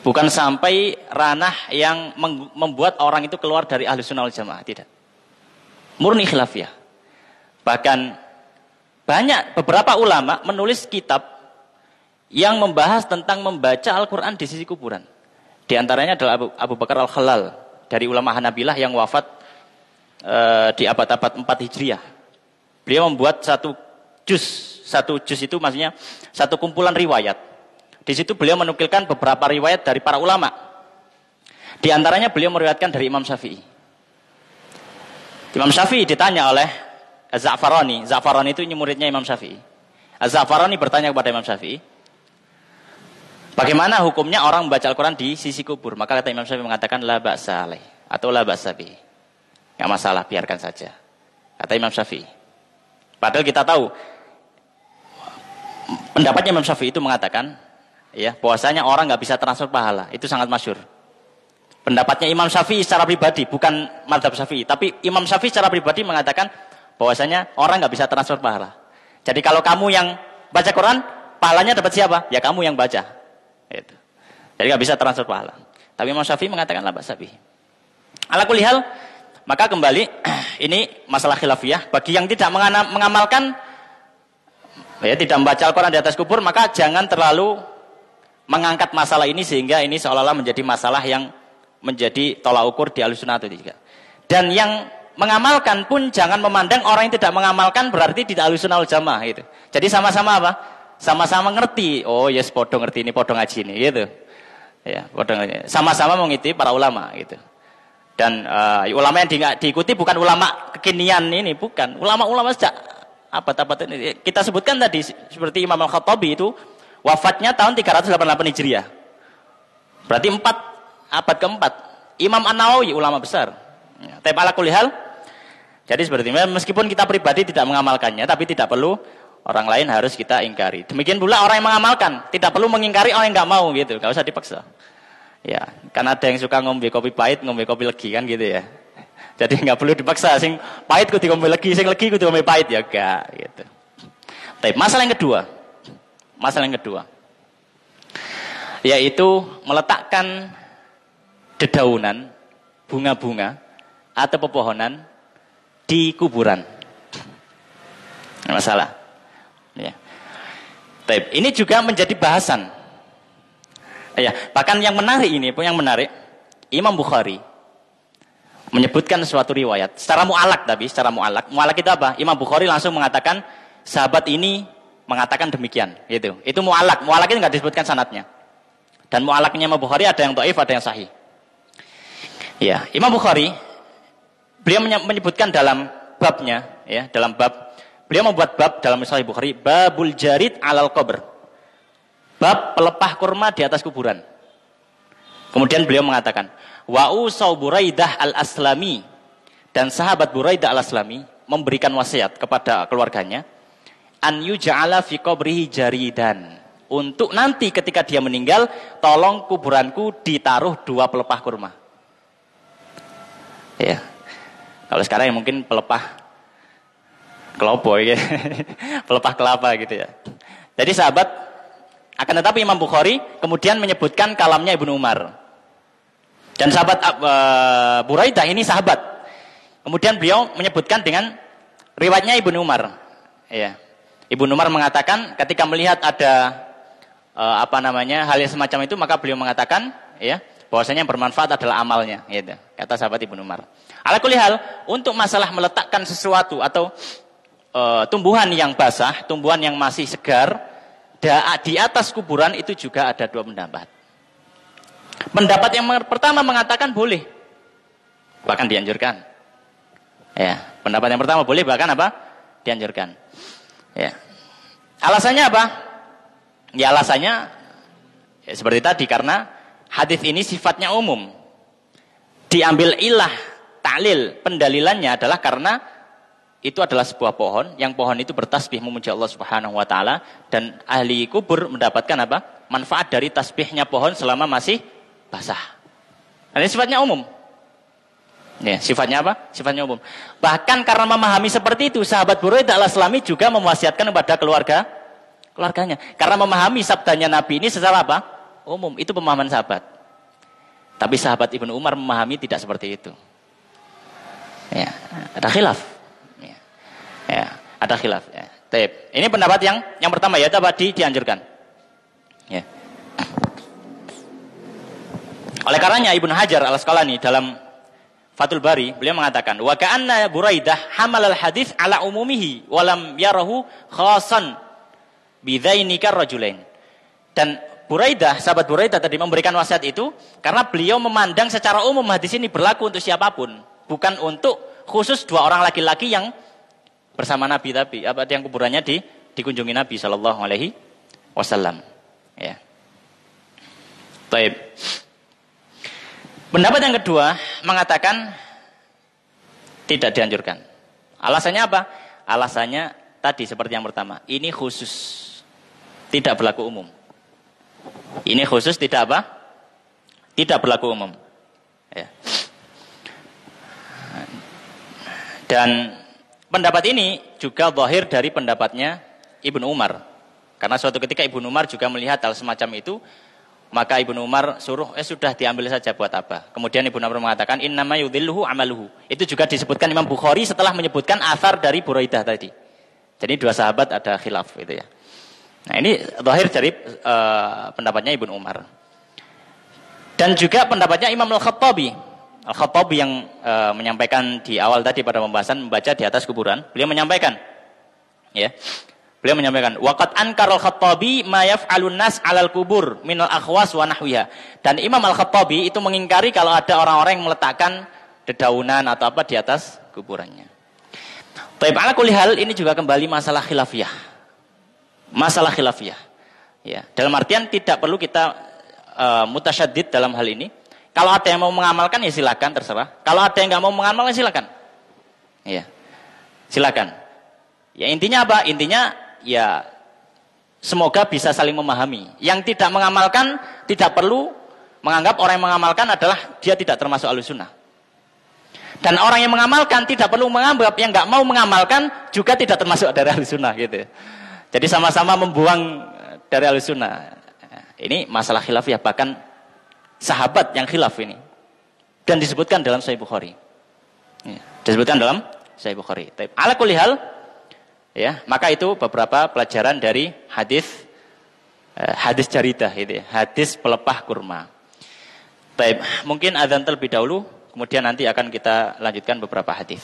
Bukan sampai ranah yang membuat orang itu keluar dari ahli sunnah wal jamaah. Tidak. Murni khilafiyah. Bahkan beberapa ulama menulis kitab yang membahas tentang membaca Al-Quran di sisi kuburan. Di antaranya adalah Abu Bakar Al-Khalal dari ulama Hanabilah yang wafat di abad-abad 4 Hijriah. Beliau membuat satu juz itu maksudnya satu kumpulan riwayat. Di situ beliau menukilkan beberapa riwayat dari para ulama. Di antaranya beliau meriwayatkan dari Imam Syafi'i. Imam Syafi'i ditanya oleh Az-Za'farani. Za'farani itu muridnya Imam Syafi'i. Az-Za'farani bertanya kepada Imam Syafi'i, bagaimana hukumnya orang membaca Al-Quran di sisi kubur? Maka kata Imam Syafi'i mengatakan la ba'sa alaih atau la ba'sa bi. Enggak masalah, biarkan saja. Kata Imam Syafi'i. Padahal kita tahu pendapatnya Imam Syafi'i itu mengatakan ya, bahwasanya orang nggak bisa transfer pahala, itu sangat masyhur. Pendapatnya Imam Syafi'i secara pribadi, bukan mazhab Syafi'i, tapi Imam Syafi'i secara pribadi mengatakan bahwasanya orang nggak bisa transfer pahala. Jadi kalau kamu yang baca Quran, pahalanya dapat siapa? Ya kamu yang baca. Itu. Jadi nggak bisa transfer pahala. Tapi Imam Syafi'i mengatakan la ba'sa bihi. Ala kulli hal, maka kembali ini masalah khilafiyah. Bagi yang tidak mengamalkan, ya tidak membaca Al-Quran di atas kubur, maka jangan terlalu mengangkat masalah ini sehingga ini seolah-olah menjadi masalah yang menjadi tolak ukur di Ahlussunnah atau tidak. Dan yang mengamalkan pun jangan memandang orang yang tidak mengamalkan berarti tidak Ahlussunnah wal Jamaah gitu. Jadi sama-sama apa? Sama-sama ngerti. Oh yes, podo ngerti ini, podo ngaji ini gitu. Ya, podo ngerti. Sama-sama mengikuti para ulama gitu. Dan ulama yang diikuti bukan ulama kekinian ini, bukan. Ulama-ulama sejak abad-abad ini. Kita sebutkan tadi seperti Imam Al-Khattabi itu wafatnya tahun 388 Hijriah. Berarti abad keempat. Imam An-Nawawi ulama besar. Ya, tapi ala kulli hal, jadi seperti ini. Meskipun kita pribadi tidak mengamalkannya, tapi tidak perlu orang lain harus kita ingkari. Demikian pula orang yang mengamalkan, tidak perlu mengingkari orang yang nggak mau gitu. Nggak usah dipaksa. Ya, karena ada yang suka ngombe kopi pahit, ngombe kopi legi kan gitu ya. Jadi nggak perlu dipaksa. Sing pahit kudu ngombe legi, sing legi kudu ngombe pahit ya enggak gitu. Tapi masalah yang kedua, yaitu meletakkan dedaunan, bunga-bunga atau pepohonan di kuburan. Masalah. Ya. Ini juga menjadi bahasan. Ya, bahkan yang menarik Imam Bukhari menyebutkan suatu riwayat secara mu'alak Mu'alak itu apa? Imam Bukhari langsung mengatakan sahabat ini mengatakan demikian, gitu. Itu mu'alak. Mu'alak itu nggak disebutkan sanadnya. Dan mu'alaknya Imam Bukhari ada yang dhaif, ada yang sahih. Ya, Imam Bukhari beliau menyebutkan dalam babnya, ya, beliau membuat bab dalam Sahih Bukhari, babul jarid alal qabr. Bab pelepah kurma di atas kuburan. Kemudian beliau mengatakan, wa usau Buraidah al-Aslami, dan sahabat Buraidah al-Aslami memberikan wasiat kepada keluarganya, an yuj'ala fi qabrihi jaridan, untuk nanti ketika dia meninggal tolong kuburanku ditaruh 2 pelepah kurma. Ya. Kalau sekarang ya mungkin pelepah kelopo ya. Pelepah kelapa gitu ya. Jadi sahabat, akan tetapi Imam Bukhari kemudian menyebutkan kalamnya Ibnu Umar. Dan sahabat Buraidah ini sahabat. Kemudian beliau menyebutkan dengan riwayatnya Ibnu Umar. Ya. Ibnu Umar mengatakan ketika melihat ada hal yang semacam itu, maka beliau mengatakan ya bahwasanya yang bermanfaat adalah amalnya, gitu. Kata sahabat Ibnu Umar. Ala kulli hal, untuk masalah meletakkan sesuatu atau tumbuhan yang basah, tumbuhan yang masih segar di atas kuburan itu juga ada dua pendapat. Pendapat yang pertama mengatakan boleh, bahkan dianjurkan. Ya, pendapat yang pertama boleh, bahkan dianjurkan. Ya. Alasannya apa? Ya alasannya ya, seperti tadi, karena hadis ini sifatnya umum. Diambil ilah, ta'lil, pendalilannya adalah karena itu adalah sebuah pohon, yang pohon itu bertasbih memuji Allah Subhanahu wa taala, dan ahli kubur mendapatkan manfaat dari tasbihnya pohon selama masih basah. Ini sifatnya umum. Ya, sifatnya sifatnya umum. Bahkan karena memahami seperti itu, sahabat Buraidah al-Aslami juga mewasiatkan kepada keluarganya. Karena memahami sabdanya Nabi ini secara umum. Itu pemahaman sahabat. Tapi sahabat Ibnu Umar memahami tidak seperti itu. Ya, ada khilaf. Ya, ada khilaf. Ya. Ini pendapat yang pertama ya, tadi dianjurkan. Ya. Oleh karenanya Ibnu Hajar al-Asqalani dalam Fathul Bari beliau mengatakan wa ka'anna Buraidah hamal al-hadits ala umumihi wa lam yarahu khasan bidzainika rajulain. Dan Buraidah, sahabat Buraidah tadi memberikan wasiat itu karena beliau memandang secara umum hadis ini berlaku untuk siapapun, bukan untuk khusus dua orang laki-laki yang bersama Nabi, tapi yang kuburannya dikunjungi Nabi sallallahu alaihi wasallam. Ya. Baik. Pendapat yang kedua mengatakan tidak dianjurkan. Alasannya apa? Alasannya tadi seperti yang pertama. Ini khusus, tidak berlaku umum. Ini khusus tidak tidak berlaku umum. Ya. Dan pendapat ini juga zahir dari pendapatnya Ibnu Umar. Karena suatu ketika Ibnu Umar juga melihat hal semacam itu, maka Ibnu Umar suruh, sudah diambil saja buat apa. Kemudian Ibnu Umar mengatakan, innama yudhilluhu amaluhu. Itu juga disebutkan Imam Bukhari setelah menyebutkan athar dari Buraidah tadi. Jadi dua sahabat ada khilaf gitu ya. Nah ini zahir dari pendapatnya Ibnu Umar. Dan juga pendapatnya Imam Al-Khattabi. Al-Khattabi yang menyampaikan di awal tadi pada pembahasan membaca di atas kuburan. Beliau menyampaikan, ya. Beliau menyampaikan, waqad ankara al-Khattabi ma yaf'alun nas 'alal kubur minal akhwas wa nahwiha. Dan Imam Al-Khattabi itu mengingkari kalau ada orang-orang yang meletakkan dedaunan atau apa di atas kuburannya. Baik, ala kulli hal ini juga kembali masalah khilafiyah. Masalah khilafiyah. Ya, dalam artian tidak perlu kita mutasyaddid dalam hal ini. Kalau ada yang mau mengamalkan ya silakan, terserah. Kalau ada yang nggak mau mengamalkan silakan. Ya. Silakan. Ya intinya apa? Intinya ya semoga bisa saling memahami. Yang tidak mengamalkan tidak perlu menganggap orang yang mengamalkan adalah dia tidak termasuk Ahlussunnah. Dan orang yang mengamalkan tidak perlu menganggap yang nggak mau mengamalkan juga tidak termasuk dari Ahlussunnah gitu. Jadi sama-sama membuang dari Ahlussunnah. Ini masalah khilafiyah, bahkan sahabat yang khilaf ini. Dan disebutkan dalam Sahih Bukhari. Ya, disebutkan dalam Sahih Bukhari. Ala kulli hal, ya, maka itu beberapa pelajaran dari hadis jaridah itu ya, hadis pelepah kurma. Baik, mungkin azan terlebih dahulu, kemudian nanti akan kita lanjutkan beberapa hadis.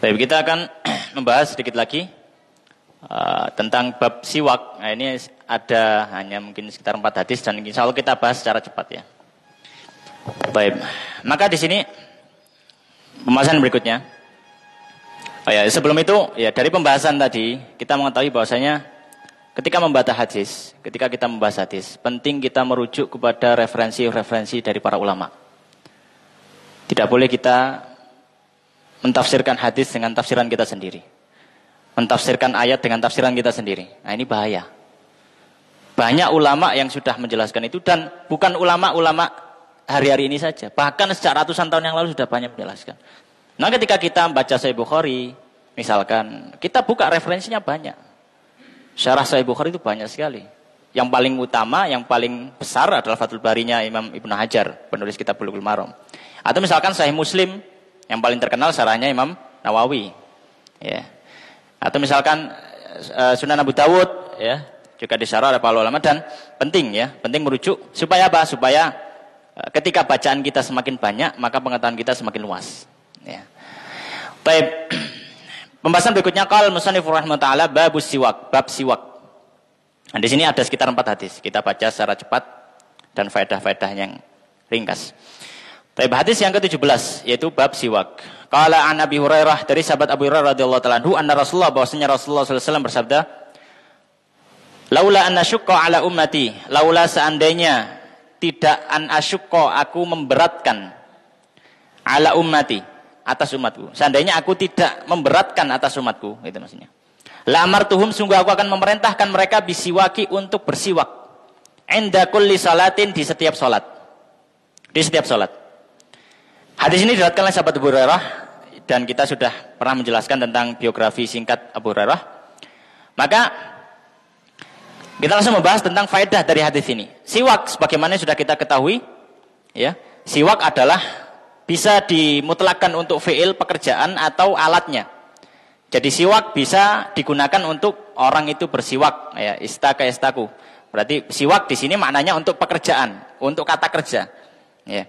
Baik, kita akan membahas sedikit lagi tentang bab siwak. Nah, ini ada hanya mungkin sekitar 4 hadis dan insya Allah kita bahas secara cepat ya. Baik, maka di sini pembahasan berikutnya. Oh ya, sebelum itu ya dari pembahasan tadi kita mengetahui bahwasanya ketika kita membahas hadis, penting kita merujuk kepada referensi-referensi dari para ulama. Tidak boleh kita mentafsirkan hadis dengan tafsiran kita sendiri. Mentafsirkan ayat dengan tafsiran kita sendiri. Nah, ini bahaya. Banyak ulama yang sudah menjelaskan itu dan bukan ulama-ulama hari-hari ini saja. Bahkan sejak ratusan tahun yang lalu sudah banyak menjelaskan. Nah, ketika kita membaca Sahih Bukhari, misalkan, kita buka referensinya banyak. Syarah Sahih Bukhari itu banyak sekali. Yang paling utama, yang paling besar adalah Fathul Barinya Imam Ibnu Hajar, penulis kitab Bulughul Maram. Atau misalkan Sahih Muslim, yang paling terkenal syarahnya Imam Nawawi. Ya. Atau misalkan Sunan Abu Dawud, ya, juga disyarah oleh para ulama dan penting merujuk supaya apa? Supaya ketika bacaan kita semakin banyak, maka pengetahuan kita semakin luas. Ya. Baik. Pembahasan berikutnya qala musannif rahimahullah babus siwak, bab siwak. Nah, di sini ada sekitar 4 hadis. Kita baca secara cepat dan faedah-faedah yang ringkas. Baik, hadis yang ke-17 yaitu bab siwak. Qala an Abi Hurairah, dari sahabat Abu Hurairah radhiyallahu ta'ala anhu, anna Rasulullah, bahwasanya Rasulullah sallallahu alaihi wasallam bersabda, laula an asyqa ala ummati, laula seandainya tidak an asyqa aku memberatkan ala ummati, atas umatku. Seandainya aku tidak memberatkan atas umatku, itu maksudnya. La amartuhum, sungguh aku akan memerintahkan mereka bisiwaki, untuk bersiwak. Inda kulli salatin, di setiap salat. Di setiap salat. Hadis ini diriwayatkan oleh sahabat Abu Hurairah dan kita sudah pernah menjelaskan tentang biografi singkat Abu Hurairah. Maka kita langsung membahas tentang faedah dari hadis ini. Siwak sebagaimana sudah kita ketahui, ya. Siwak adalah bisa dimutlakkan untuk fi'il pekerjaan atau alatnya. Jadi siwak bisa digunakan untuk orang itu bersiwak, ya, istaka istaku. Berarti siwak di sini maknanya untuk pekerjaan, untuk kata kerja. Ya.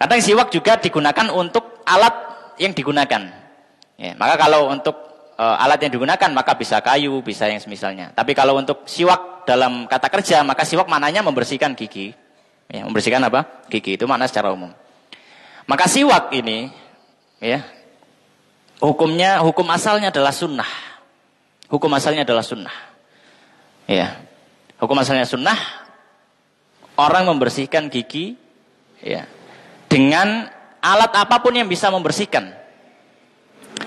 Kadang siwak juga digunakan untuk alat yang digunakan. Ya, maka kalau untuk alat yang digunakan maka bisa kayu, bisa yang semisalnya. Tapi kalau untuk siwak dalam kata kerja, maka siwak maknanya membersihkan gigi. Ya, membersihkan apa? Gigi, itu makna secara umum. Maka siwak ini, ya, hukum asalnya adalah sunnah. Hukum asalnya adalah sunnah. Ya, hukum asalnya sunnah. Orang membersihkan gigi, ya, dengan alat apapun yang bisa membersihkan.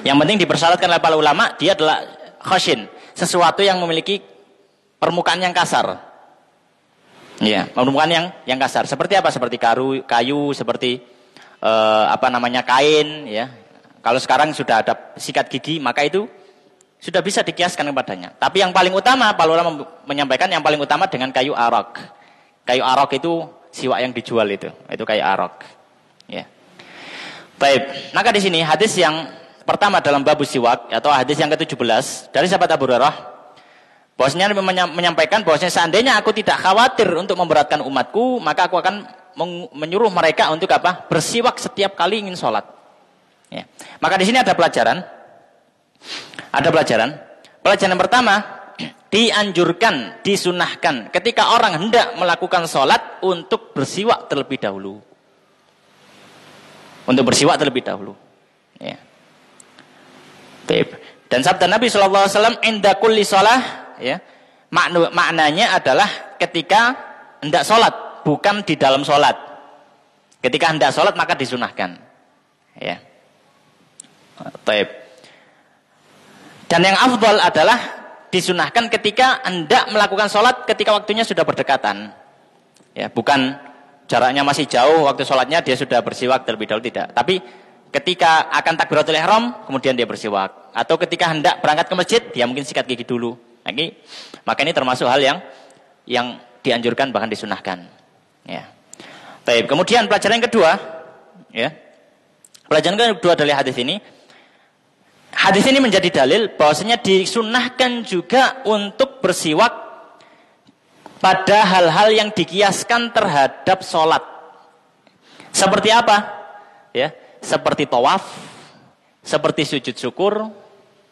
Yang penting dipersyaratkan oleh para ulama, dia adalah khashin, sesuatu yang memiliki permukaan yang kasar. Ya, permukaan yang kasar. Seperti apa? Seperti kayu, seperti kain, ya. Kalau sekarang sudah ada sikat gigi, maka itu sudah bisa dikiaskan kepadanya. Tapi yang paling utama, para ulama menyampaikan yang paling utama dengan kayu arok. Kayu arok itu siwak yang dijual itu kayu arok. Ya. Baik, maka di sini hadis yang pertama dalam bab siwak atau hadis yang ke-17 dari sahabat Abu Hurairah, bahwasanya menyampaikan bahwasanya seandainya aku tidak khawatir untuk memberatkan umatku, maka aku akan menyuruh mereka untuk apa? Bersiwak setiap kali ingin sholat. Ya. Maka di sini ada pelajaran. Pelajaran yang pertama, dianjurkan, disunahkan ketika orang hendak melakukan sholat untuk bersiwak terlebih dahulu. Untuk bersiwak terlebih dahulu. Ya. Dan sabda Nabi SAW, inda kulli sholah, ya, maknanya adalah ketika hendak sholat, bukan di dalam sholat. Ketika hendak sholat maka disunahkan. Ya. Dan yang afdal adalah disunahkan ketika hendak melakukan sholat ketika waktunya sudah berdekatan. Ya, bukan jaraknya masih jauh, waktu sholatnya dia sudah bersiwak terlebih dahulu, tidak. Tapi ketika akan takbiratul ihram, kemudian dia bersiwak. Atau ketika hendak berangkat ke masjid, dia mungkin sikat gigi dulu. Maka ini termasuk hal yang dianjurkan, bahkan disunahkan. Ya. Baik, kemudian pelajaran yang kedua, ya. Pelajaran yang kedua dari hadis ini. Hadis ini menjadi dalil bahwasanya disunahkan juga untuk bersiwak pada hal-hal yang dikiaskan terhadap sholat. Seperti apa? Ya, seperti tawaf, seperti sujud syukur,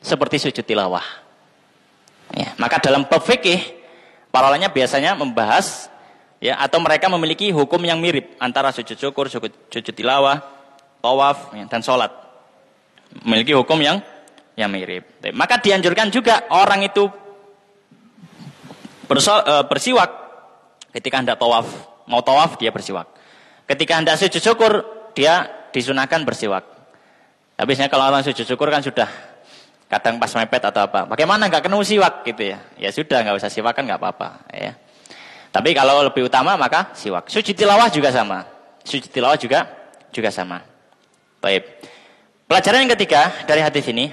seperti sujud tilawah. Ya, maka dalam bab fikih para ulama biasanya membahas ya, atau mereka memiliki hukum yang mirip antara sujud syukur, sujud tilawah, tawaf ya, dan sholat. Memiliki hukum yang mirip. Maka dianjurkan juga orang itu bersiwak ketika hendak tawaf. Mau tawaf dia bersiwak. Ketika hendak sujud syukur dia disunahkan bersiwak. Habisnya kalau orang sujud syukur kan sudah kadang pas mepet atau apa. Bagaimana nggak kena siwak gitu ya? Ya sudah nggak usah siwak kan nggak apa-apa. Ya. Tapi kalau lebih utama maka siwak. Sujud tilawah juga sama. Sujud tilawah juga sama. Baik. Pelajaran yang ketiga dari hadis ini.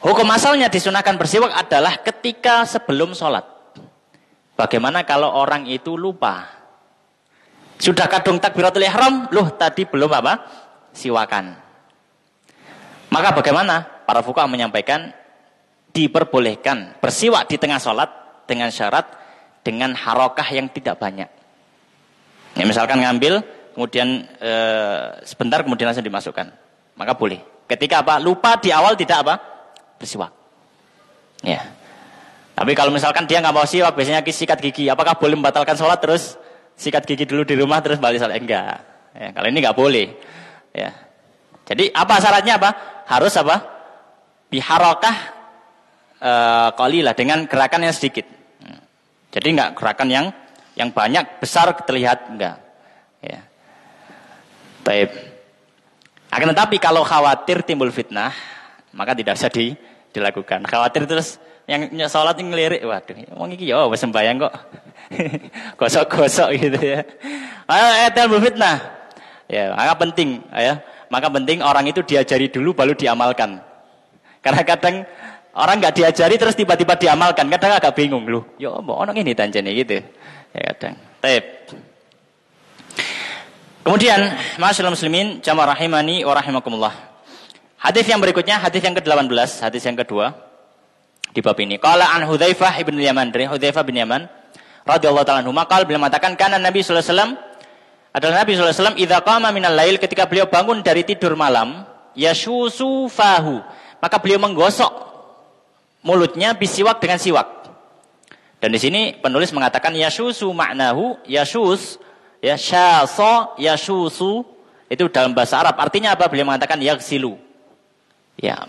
Hukum asalnya disunahkan bersiwak adalah ketika sebelum sholat. Bagaimana kalau orang itu lupa? Sudah kadung takbiratul ihram, loh tadi belum apa? Siwakan. Maka bagaimana? Para fuqaha menyampaikan diperbolehkan bersiwak di tengah sholat dengan syarat dengan harokah yang tidak banyak. Ya, misalkan ngambil, kemudian sebentar kemudian langsung dimasukkan. Maka boleh. Ketika apa? Lupa di awal tidak apa? Bersiwak. Ya. Tapi kalau misalkan dia nggak mau siwak, biasanya sikat gigi. Apakah boleh membatalkan sholat terus sikat gigi dulu di rumah terus balik sholat? Enggak. Ya, kalau ini nggak boleh. Ya. Jadi apa syaratnya apa? Harus apa? Biharokah qalilah dengan gerakan yang sedikit. Jadi enggak gerakan yang banyak besar terlihat enggak. Ya. Baik. Akan tetapi kalau khawatir timbul fitnah, maka tidak usah dilakukan. Khawatir terus yang sholat yang ngelirik, waduh, wong iki ya wis sembayang kok. Gosok-gosok gitu ya. Timbul fitnah. Ya, maka penting ya. Maka penting orang itu diajari dulu baru diamalkan. Karena kadang orang nggak diajari terus tiba-tiba diamalkan, kadang agak bingung loh. Ya orang ini tanjane gitu. Ya kadang. Baik. Kemudian, ma'asyiral muslimin, jamaah rahimani wa rahimakumullah. Hadis yang berikutnya, hadis yang ke-18, hadis yang kedua di bab ini. Qala an Hudzaifah ibn Yaman, dari Hudzaifah bin Yaman radhiyallahu ta'ala anhu, maqal beliau mengatakan kana Nabi sallallahu alaihi wasallam adalah Nabi sallallahu alaihi wasallam idza qama minal lail, ketika beliau bangun dari tidur malam, yashusu fahu, maka beliau menggosok mulutnya bisiwak dengan siwak. Dan di sini penulis mengatakan yashusu maknahu yashus ya syasa yashusu itu dalam bahasa Arab artinya apa? Beliau mengatakan yaghsilu. Ya,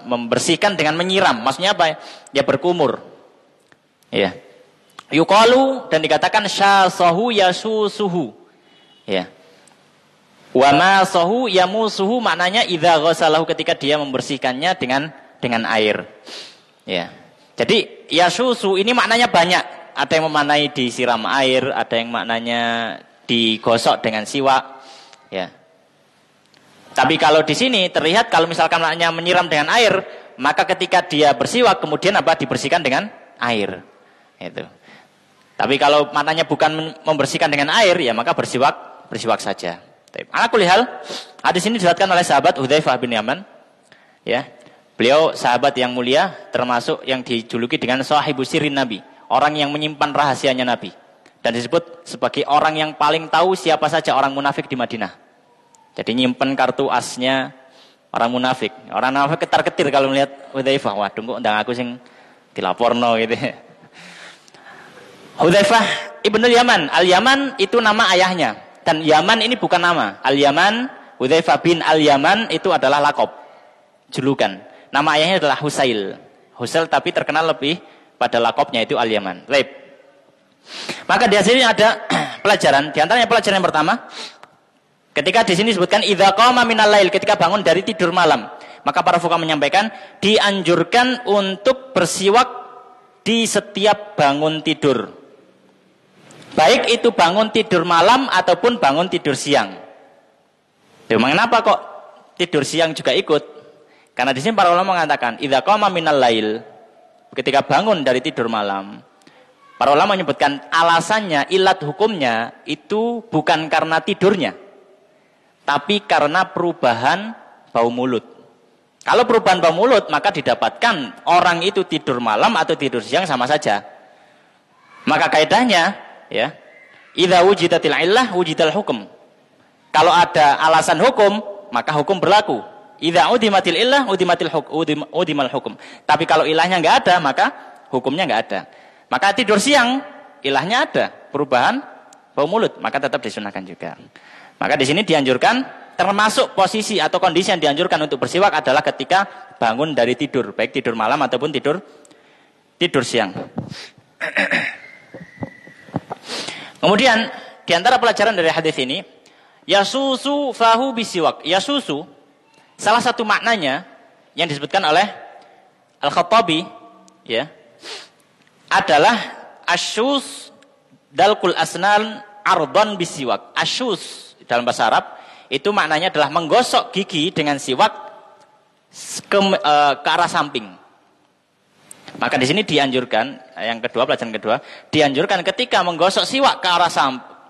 membersihkan dengan menyiram. Maksudnya apa? Ya berkumur. Ya. Yuqalu dan dikatakan syasahu yasusuhu. Ya. Wa masahu yamusuhu maknanya idza ghasalahu, ketika dia membersihkannya dengan air. Ya. Jadi yasusu ini maknanya banyak. Ada yang memaknai disiram air, ada yang maknanya digosok dengan siwak. Ya. Tapi kalau di sini terlihat kalau misalkan maknanya menyiram dengan air, maka ketika dia bersiwak kemudian apa? Dibersihkan dengan air. Itu. Tapi kalau maknanya bukan membersihkan dengan air, ya maka bersiwak saja. Ala kulli hal, hadis ini diriwayatkan oleh sahabat Hudzaifah bin Yaman. Ya. Beliau sahabat yang mulia, termasuk yang dijuluki dengan sahibu sirrin Nabi, orang yang menyimpan rahasianya Nabi. Dan disebut sebagai orang yang paling tahu siapa saja orang munafik di Madinah. Jadi nyimpen kartu asnya orang munafik. Orang munafik ketar-ketir kalau melihat Hudzaifah, waduh kok ndang aku sing dilaporno gitu. Hudzaifah ibnu Yaman. Al-Yaman itu nama ayahnya. Dan Yaman ini bukan nama. Al-Yaman, Hudzaifah bin Al-Yaman itu adalah laqab, julukan. Nama ayahnya adalah Husail. Husail tapi terkenal lebih pada laqabnya itu Al-Yaman. Baik. Maka di sini ada pelajaran. Di antaranya pelajaran yang pertama, ketika di sini disebutkan idza qama minal lail, ketika bangun dari tidur malam, maka para fuqaha menyampaikan dianjurkan untuk bersiwak di setiap bangun tidur. Baik itu bangun tidur malam ataupun bangun tidur siang. Mengapa kok tidur siang juga ikut? Karena di sini para ulama mengatakan idza qama minal lail, ketika bangun dari tidur malam. Para ulama menyebutkan alasannya, ilat hukumnya itu bukan karena tidurnya, tapi karena perubahan bau mulut. Kalau perubahan bau mulut, maka didapatkan orang itu tidur malam atau tidur siang sama saja. Maka kaidahnya, ya, idza wujidatil illah wujidal hukum. Kalau ada alasan hukum, maka hukum berlaku. Idza udimatil illah udimal hukum. Tapi kalau ilahnya enggak ada, maka hukumnya enggak ada. Maka tidur siang, ilahnya ada, perubahan bau mulut, maka tetap disunahkan juga. Maka di sini dianjurkan, termasuk posisi atau kondisi yang dianjurkan untuk bersiwak adalah ketika bangun dari tidur, baik tidur malam ataupun tidur siang. Kemudian di antara pelajaran dari hadis ini, yasusu fahu bisiwak. Yasusu salah satu maknanya yang disebutkan oleh Al-Khattabi ya, adalah asyus dalkul asnan ardon bisiwak. Asyus dalam bahasa Arab itu maknanya adalah menggosok gigi dengan siwak ke arah samping. Maka di sini dianjurkan, yang kedua, pelajaran kedua, dianjurkan ketika menggosok siwak ke arah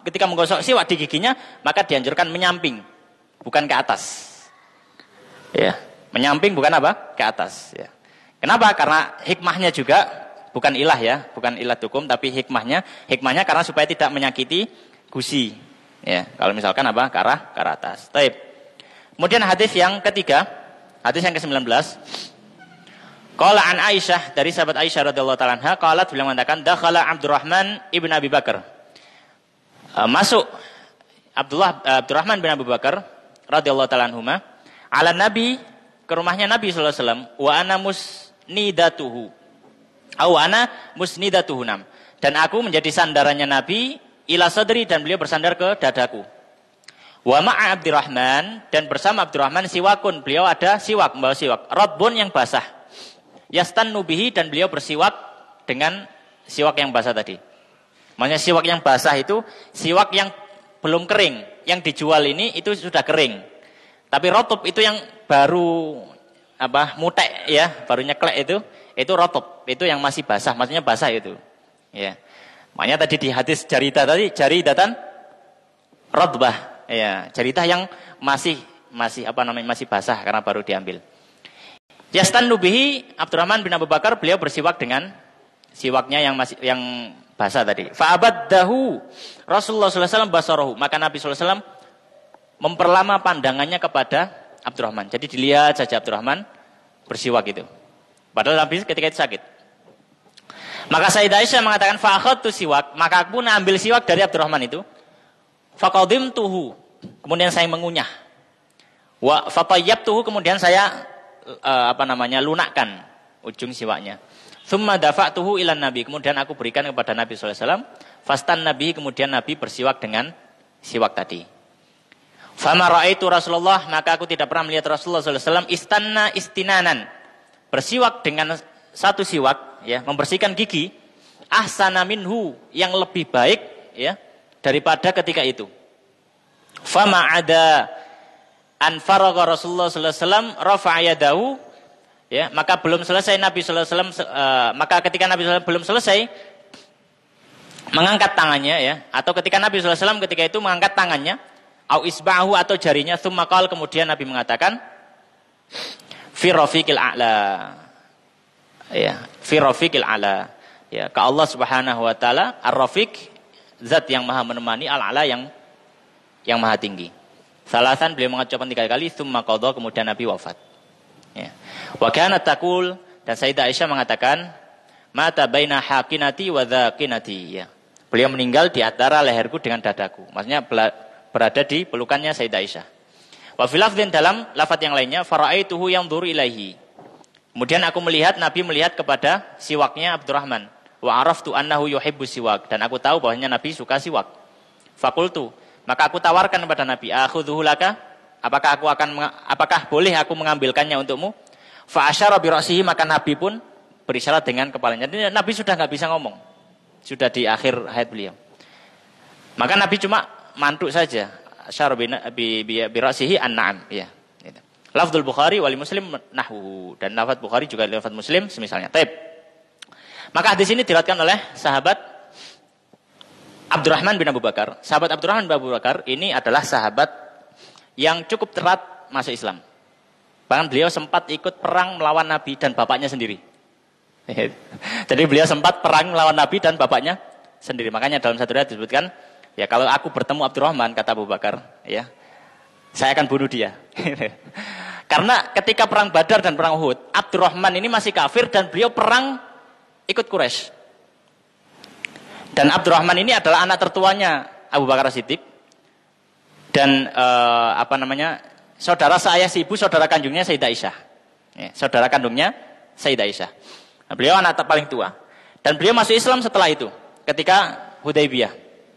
ketika menggosok siwak di giginya, maka dianjurkan menyamping, bukan ke atas. Ya, menyamping bukan apa? Ke atas. Ya. Kenapa? Karena hikmahnya juga bukan ilah ya, bukan ilah hukum, tapi hikmahnya karena supaya tidak menyakiti gusi. Ya, kalau misalkan apa? Ke arah atas. Taib. Kemudian hadis yang ketiga, hadis yang ke-19. Qala an Aisyah, dari sahabat Aisyah radhiyallahu taala anha, qalat, beliau mengatakan, dakhala Abdurrahman ibn Abi Bakar. Masuk Abdurrahman bin Abi Bakar radhiyallahu taala anhuma ala Nabi, ke rumahnya Nabi sallallahu alaihi wasallam, wa ana musnidatuhu. Ana musnidatuhu nam. Dan aku menjadi sandarannya Nabi ila sadri, dan beliau bersandar ke dadaku. Wa ma'a Abdurrahman, dan bersama Abdurrahman siwakun, beliau ada siwak, membawa siwak, radbun yang basah. Yastannu bihi, dan beliau bersiwak dengan siwak yang basah tadi. Maksudnya siwak yang basah itu siwak yang belum kering. Yang dijual ini itu sudah kering. Tapi rotop itu yang baru mutek ya, baru nyeklek itu rotop. Itu yang masih basah, maksudnya basah itu. Ya. Makanya tadi di hadis jaridatan rotbah. Ya, jaridah yang masih basah karena baru diambil. Yastannu bihi, Abdurrahman bin Abu Bakar, beliau bersiwak dengan siwaknya yang basah tadi. Fa'abaddahu Rasulullah sallallahu alaihi wasallam basarahu. Maka Nabi sallallahu alaihi wasallam memperlama pandangannya kepada Abdurrahman. Jadi dilihat saja Abdurrahman bersiwak itu. Padahal Nabi ketika itu sakit. Maka Sayyidah Aisyah mengatakan, fa'akhadtu siwak, maka aku ambil siwak dari Abdurrahman itu. Faqadimtuhu, kemudian saya mengunyah. Wa fatayyabtuhu, kemudian saya lunakkan ujung siwaknya. Tsumma dafa'tuhu ilan Nabi, kemudian aku berikan kepada Nabi sallallahu alaihi wasallam. Fastan Nabi, kemudian Nabi bersiwak dengan siwak tadi. Fama ra'aitu Rasulullah, maka aku tidak pernah melihat Rasulullah sallallahu alaihi wasallam istanna istinanan, bersiwak dengan satu siwak ya, membersihkan gigi, ahsana minhu, yang lebih baik ya daripada ketika itu. Fama ada an faragha Rasulullah sallallahu alaihi wasallam rafa'a yadahu, ya, maka belum selesai Nabi sallallahu alaihi wasallam, maka ketika Nabi sallallahu alaihi wasallam belum selesai mengangkat tangannya ya, atau ketika Nabi sallallahu alaihi wasallam ketika itu mengangkat tangannya, au isba'ahu, atau jarinya, tsumma qala, kemudian Nabi mengatakan, fi rafiqil a'la. Ya, fi rafiqil a'la. Ya, ke Allah Subhanahu wa taala, ar-rafiq, zat yang maha menemani, al-a'la yang maha tinggi. Salasan, beliau mengucapkan 3 kali, tsumma qadha, kemudian Nabi wafat. Ya. Wa kanat taqul, dan Sayyidah Aisyah mengatakan, mata baina haqinati wa dzaqinati, ya. Beliau meninggal di antara leherku dengan dadaku. Maksudnya berada di pelukannya Sayyidah Aisyah. Wa fil lafdhin, dalam lafaz yang lainnya, fara'aituhu yanzuru ilaihi. Kemudian aku melihat, Nabi melihat kepada siwaknya Abdurrahman. Wa araftu annahu yuhibbu siwak, dan aku tahu bahwasanya Nabi suka siwak. Faqultu, maka aku tawarkan kepada Nabi, akhudhuhu laka, apakah boleh aku mengambilkannya untukmu? Fa asyara bi ra'sihi, maka Nabi pun berisyarat dengan kepalanya. Jadi Nabi sudah enggak bisa ngomong. Sudah di akhir hayat beliau. Maka Nabi cuma mantuk saja. Asyara bi ra'sihi an-na'am, ya. Gitu. Lafdzul Bukhari wali Muslim nahwu, dan lafaz Bukhari juga lafaz Muslim semisalnya. Taib. Maka hadis ini diriwayatkan oleh sahabat Abdurrahman bin Abu Bakar. Sahabat Abdurrahman bin Abu Bakar ini adalah sahabat yang cukup terat masuk Islam. Bahkan beliau sempat ikut perang melawan Nabi dan bapaknya sendiri. Jadi beliau sempat perang melawan Nabi dan bapaknya sendiri. Makanya dalam satu riwayat disebutkan, ya, kalau aku bertemu Abdurrahman, kata Abu Bakar, ya, Saya akan bunuh dia. Karena ketika perang Badar dan perang Uhud, Abdurrahman ini masih kafir dan beliau perang ikut Quraisy. Dan Abdurrahman ini adalah anak tertuanya Abu Bakar Siddiq dan saudara seayah si ibu, saudara kandungnya Sayyidah Aisyah. Ya, saudara kandungnya Sayyidah Aisyah. Nah, beliau anak paling tua. Dan beliau masuk Islam setelah itu, ketika Hudaybiyah.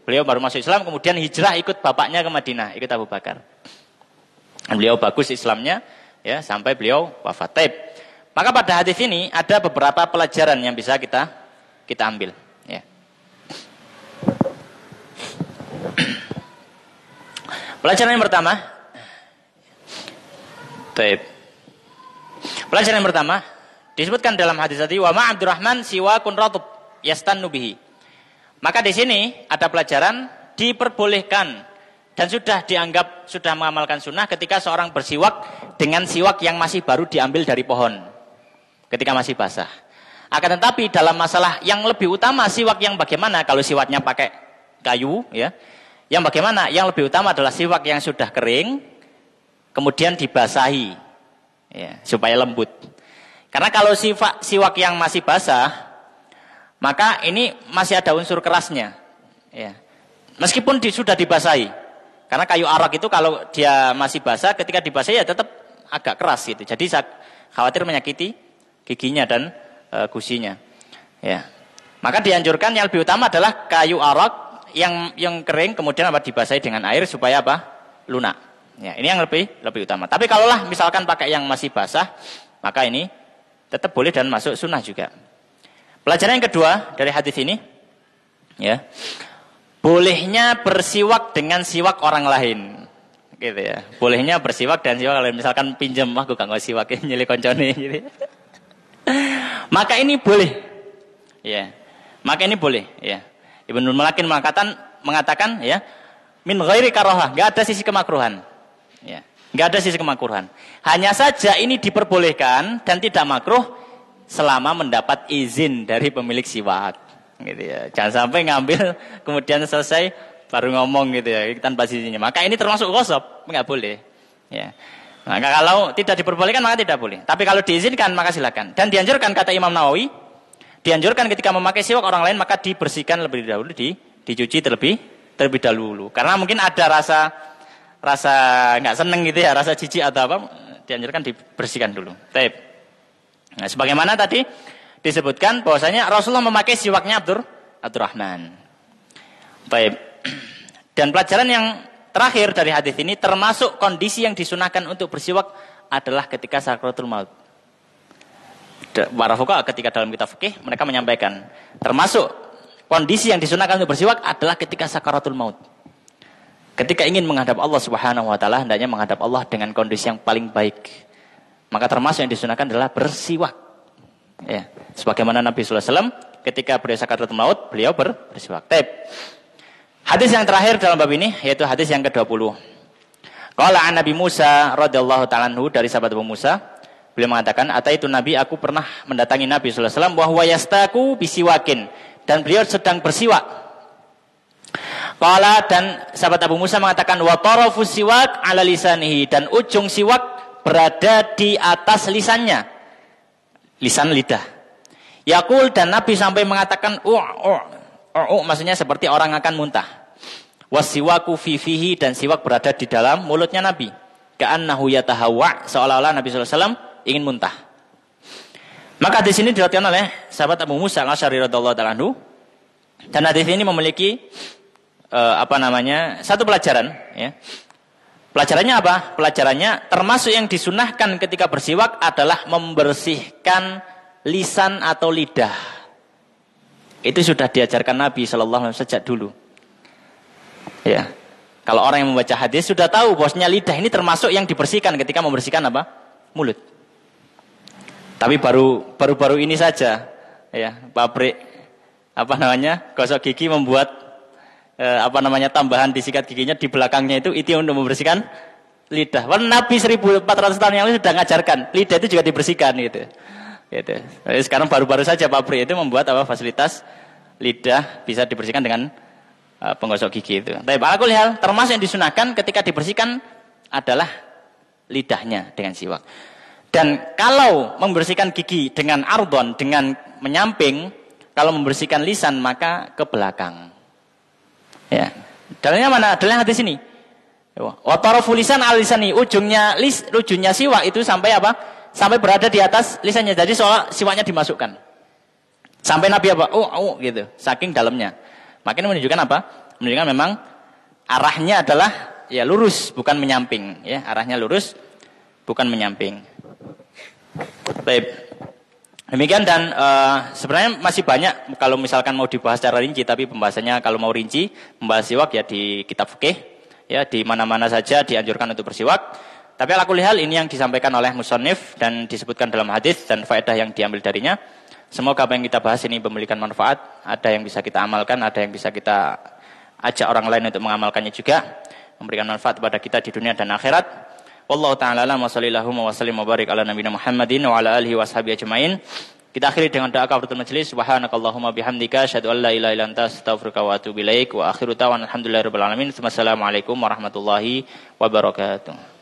Beliau baru masuk Islam, kemudian hijrah ikut bapaknya ke Madinah, ikut Abu Bakar. Dan beliau bagus Islamnya, ya, sampai beliau wafat. Maka pada hadis ini ada beberapa pelajaran yang bisa kita ambil. Ya. Pelajaran yang pertama, pelajaran yang pertama disebutkan dalam hadis tadi, wa ma Abdurrahman siwakun ratub yastannu bihi. Maka di sini ada pelajaran diperbolehkan dan sudah dianggap sudah mengamalkan sunnah ketika seorang bersiwak dengan siwak yang masih baru diambil dari pohon ketika masih basah. Akan tetapi dalam masalah yang lebih utama siwak yang bagaimana kalau siwaknya pakai kayu, ya. Yang bagaimana? Yang lebih utama adalah siwak yang sudah kering kemudian dibasahi, ya, supaya lembut. Karena kalau siwak yang masih basah, maka ini masih ada unsur kerasnya, ya. Meskipun sudah dibasahi. Karena kayu arak itu kalau dia masih basah, ketika dibasahi ya tetap agak keras gitu. Jadi saya khawatir menyakiti giginya dan gusinya, ya. Maka dianjurkan yang lebih utama adalah kayu arak yang kering kemudian dibasahi dengan air supaya lunak. Ya, ini yang lebih utama. Tapi kalaulah misalkan pakai yang masih basah, maka ini tetap boleh dan masuk sunnah juga. Pelajaran yang kedua dari hadis ini, ya, bolehnya bersiwak dengan siwak orang lain, gitu ya. Bolehnya bersiwak dan siwak lain. Misalkan pinjam, aku gak ngasih siwak nyilih koncone, gitu. Maka ini boleh, ya. Maka ini boleh, ya. Ibnu Mulakin mengatakan, ya, min ghairi karahah, enggak ada sisi kemakruhan. Ya, enggak ada sisi kemakruhan. Hanya saja ini diperbolehkan dan tidak makruh selama mendapat izin dari pemilik siwak, gitu ya. Jangan sampai ngambil kemudian selesai baru ngomong gitu ya, tanpa izinnya. Maka ini termasuk ghosab, enggak boleh. Ya. Maka kalau tidak diperbolehkan maka tidak boleh. Tapi kalau diizinkan maka silakan. Dan dianjurkan kata Imam Nawawi, dianjurkan ketika memakai siwak orang lain maka dibersihkan lebih dahulu, dicuci terlebih dahulu. Karena mungkin ada rasa nggak seneng gitu ya, rasa jijik atau apa, dianjurkan dibersihkan dulu. Nah, sebagaimana tadi disebutkan bahwasanya Rasulullah memakai siwaknya Abdurrahman. Dan pelajaran yang terakhir dari hadis ini termasuk kondisi yang disunahkan untuk bersiwak adalah ketika sakaratul maut. Para fuqaha ketika dalam kitab fikih mereka menyampaikan termasuk kondisi yang disunahkan untuk bersiwak adalah ketika sakaratul maut. Ketika ingin menghadap Allah Subhanahu wa taala, hendaknya menghadap Allah dengan kondisi yang paling baik. Maka termasuk yang disunahkan adalah bersiwak. Ya, sebagaimana Nabi sallallahu alaihi wasallam ketika beliau sakaratul maut, beliau bersiwak. Hadis yang terakhir dalam bab ini yaitu hadis yang ke-20. Qala an Nabi Musa radhiyallahu ta'ala anhu, dari sahabat Abu Musa, beliau mengatakan, ataitu Nabi, aku pernah mendatangi Nabi sallallahu alaihi wasallam wa huwa yastaku bisiwakin, dan beliau sedang bersiwak. Qala, dan sahabat Abu Musa mengatakan, wa tarafus siwak ala lisanihi, dan ujung siwak berada di atas lisannya, lisan lidah. Yaqul, dan Nabi sampai mengatakan maksudnya seperti orang akan muntah. Wasiwaku fi fihi, dan siwak berada di dalam mulutnya Nabi. Ka'annahu yatahawwa, seolah-olah Nabi sallallahu alaihi wasallam ingin muntah. Maka hadis ini diriwayatkan oleh sahabat Abu Musa Al-Asy'ari radhiyallahu ta'ala anhu. Dan hadis ini memiliki satu pelajaran, ya. Pelajarannya apa? Pelajarannya termasuk yang disunahkan ketika bersiwak adalah membersihkan lisan atau lidah. Itu sudah diajarkan Nabi sallallahu alaihi wasallam sejak dulu. Ya. Kalau orang yang membaca hadis sudah tahu bahwasanya lidah ini termasuk yang dibersihkan ketika membersihkan apa? Mulut. Tapi baru ini saja, ya, pabrik gosok gigi membuat tambahan di sikat giginya di belakangnya itu untuk membersihkan lidah. Nabi 1400 tahun yang lalu sudah mengajarkan lidah itu juga dibersihkan gitu. Gitu. Sekarang baru-baru saja pabrik itu membuat fasilitas lidah bisa dibersihkan dengan penggosok gigi itu. Tapi aku lihat termasuk yang disunahkan ketika dibersihkan adalah lidahnya dengan siwak. Dan kalau membersihkan gigi dengan ardon, dengan menyamping, kalau membersihkan lisan maka ke belakang. Ya. Dalilnya mana? Dalilnya hadis ini. Wa tarafu lisan al-lisani, ujungnya siwak itu sampai apa? Sampai berada di atas lisannya. Jadi seolah siwaknya dimasukkan. Sampai Nabi apa? Gitu. Saking dalamnya. Makanya menunjukkan apa? Menunjukkan memang arahnya adalah ya lurus, bukan menyamping. Ya, arahnya lurus, bukan menyamping. Baik. Demikian dan sebenarnya masih banyak kalau misalkan mau dibahas secara rinci, tapi pembahasannya kalau mau rinci, membahas siwak ya di kitab fikih, ya di mana-mana saja dianjurkan untuk bersiwak. Tapi ala kulli hal ini yang disampaikan oleh musannif dan disebutkan dalam hadis dan faedah yang diambil darinya. Semoga apa yang kita bahas ini memberikan manfaat, ada yang bisa kita amalkan, ada yang bisa kita ajak orang lain untuk mengamalkannya juga, memberikan manfaat kepada kita di dunia dan akhirat. Wallahu ta'ala alam wa sallallahu wa sallim wa barik ala nabiyina Muhammadin wa ala alihi wa sahbihi ajma'in. Kita akhiri dengan doa kafaratul majelis. Subhanakallahumma bihamdika asyhadu an la ilaha illa anta astaghfiruka wa atubu ilaik wa akhiru ta'wana alhamdulillahirabbil alamin. Wassalamualaikum warahmatullahi wabarakatuh.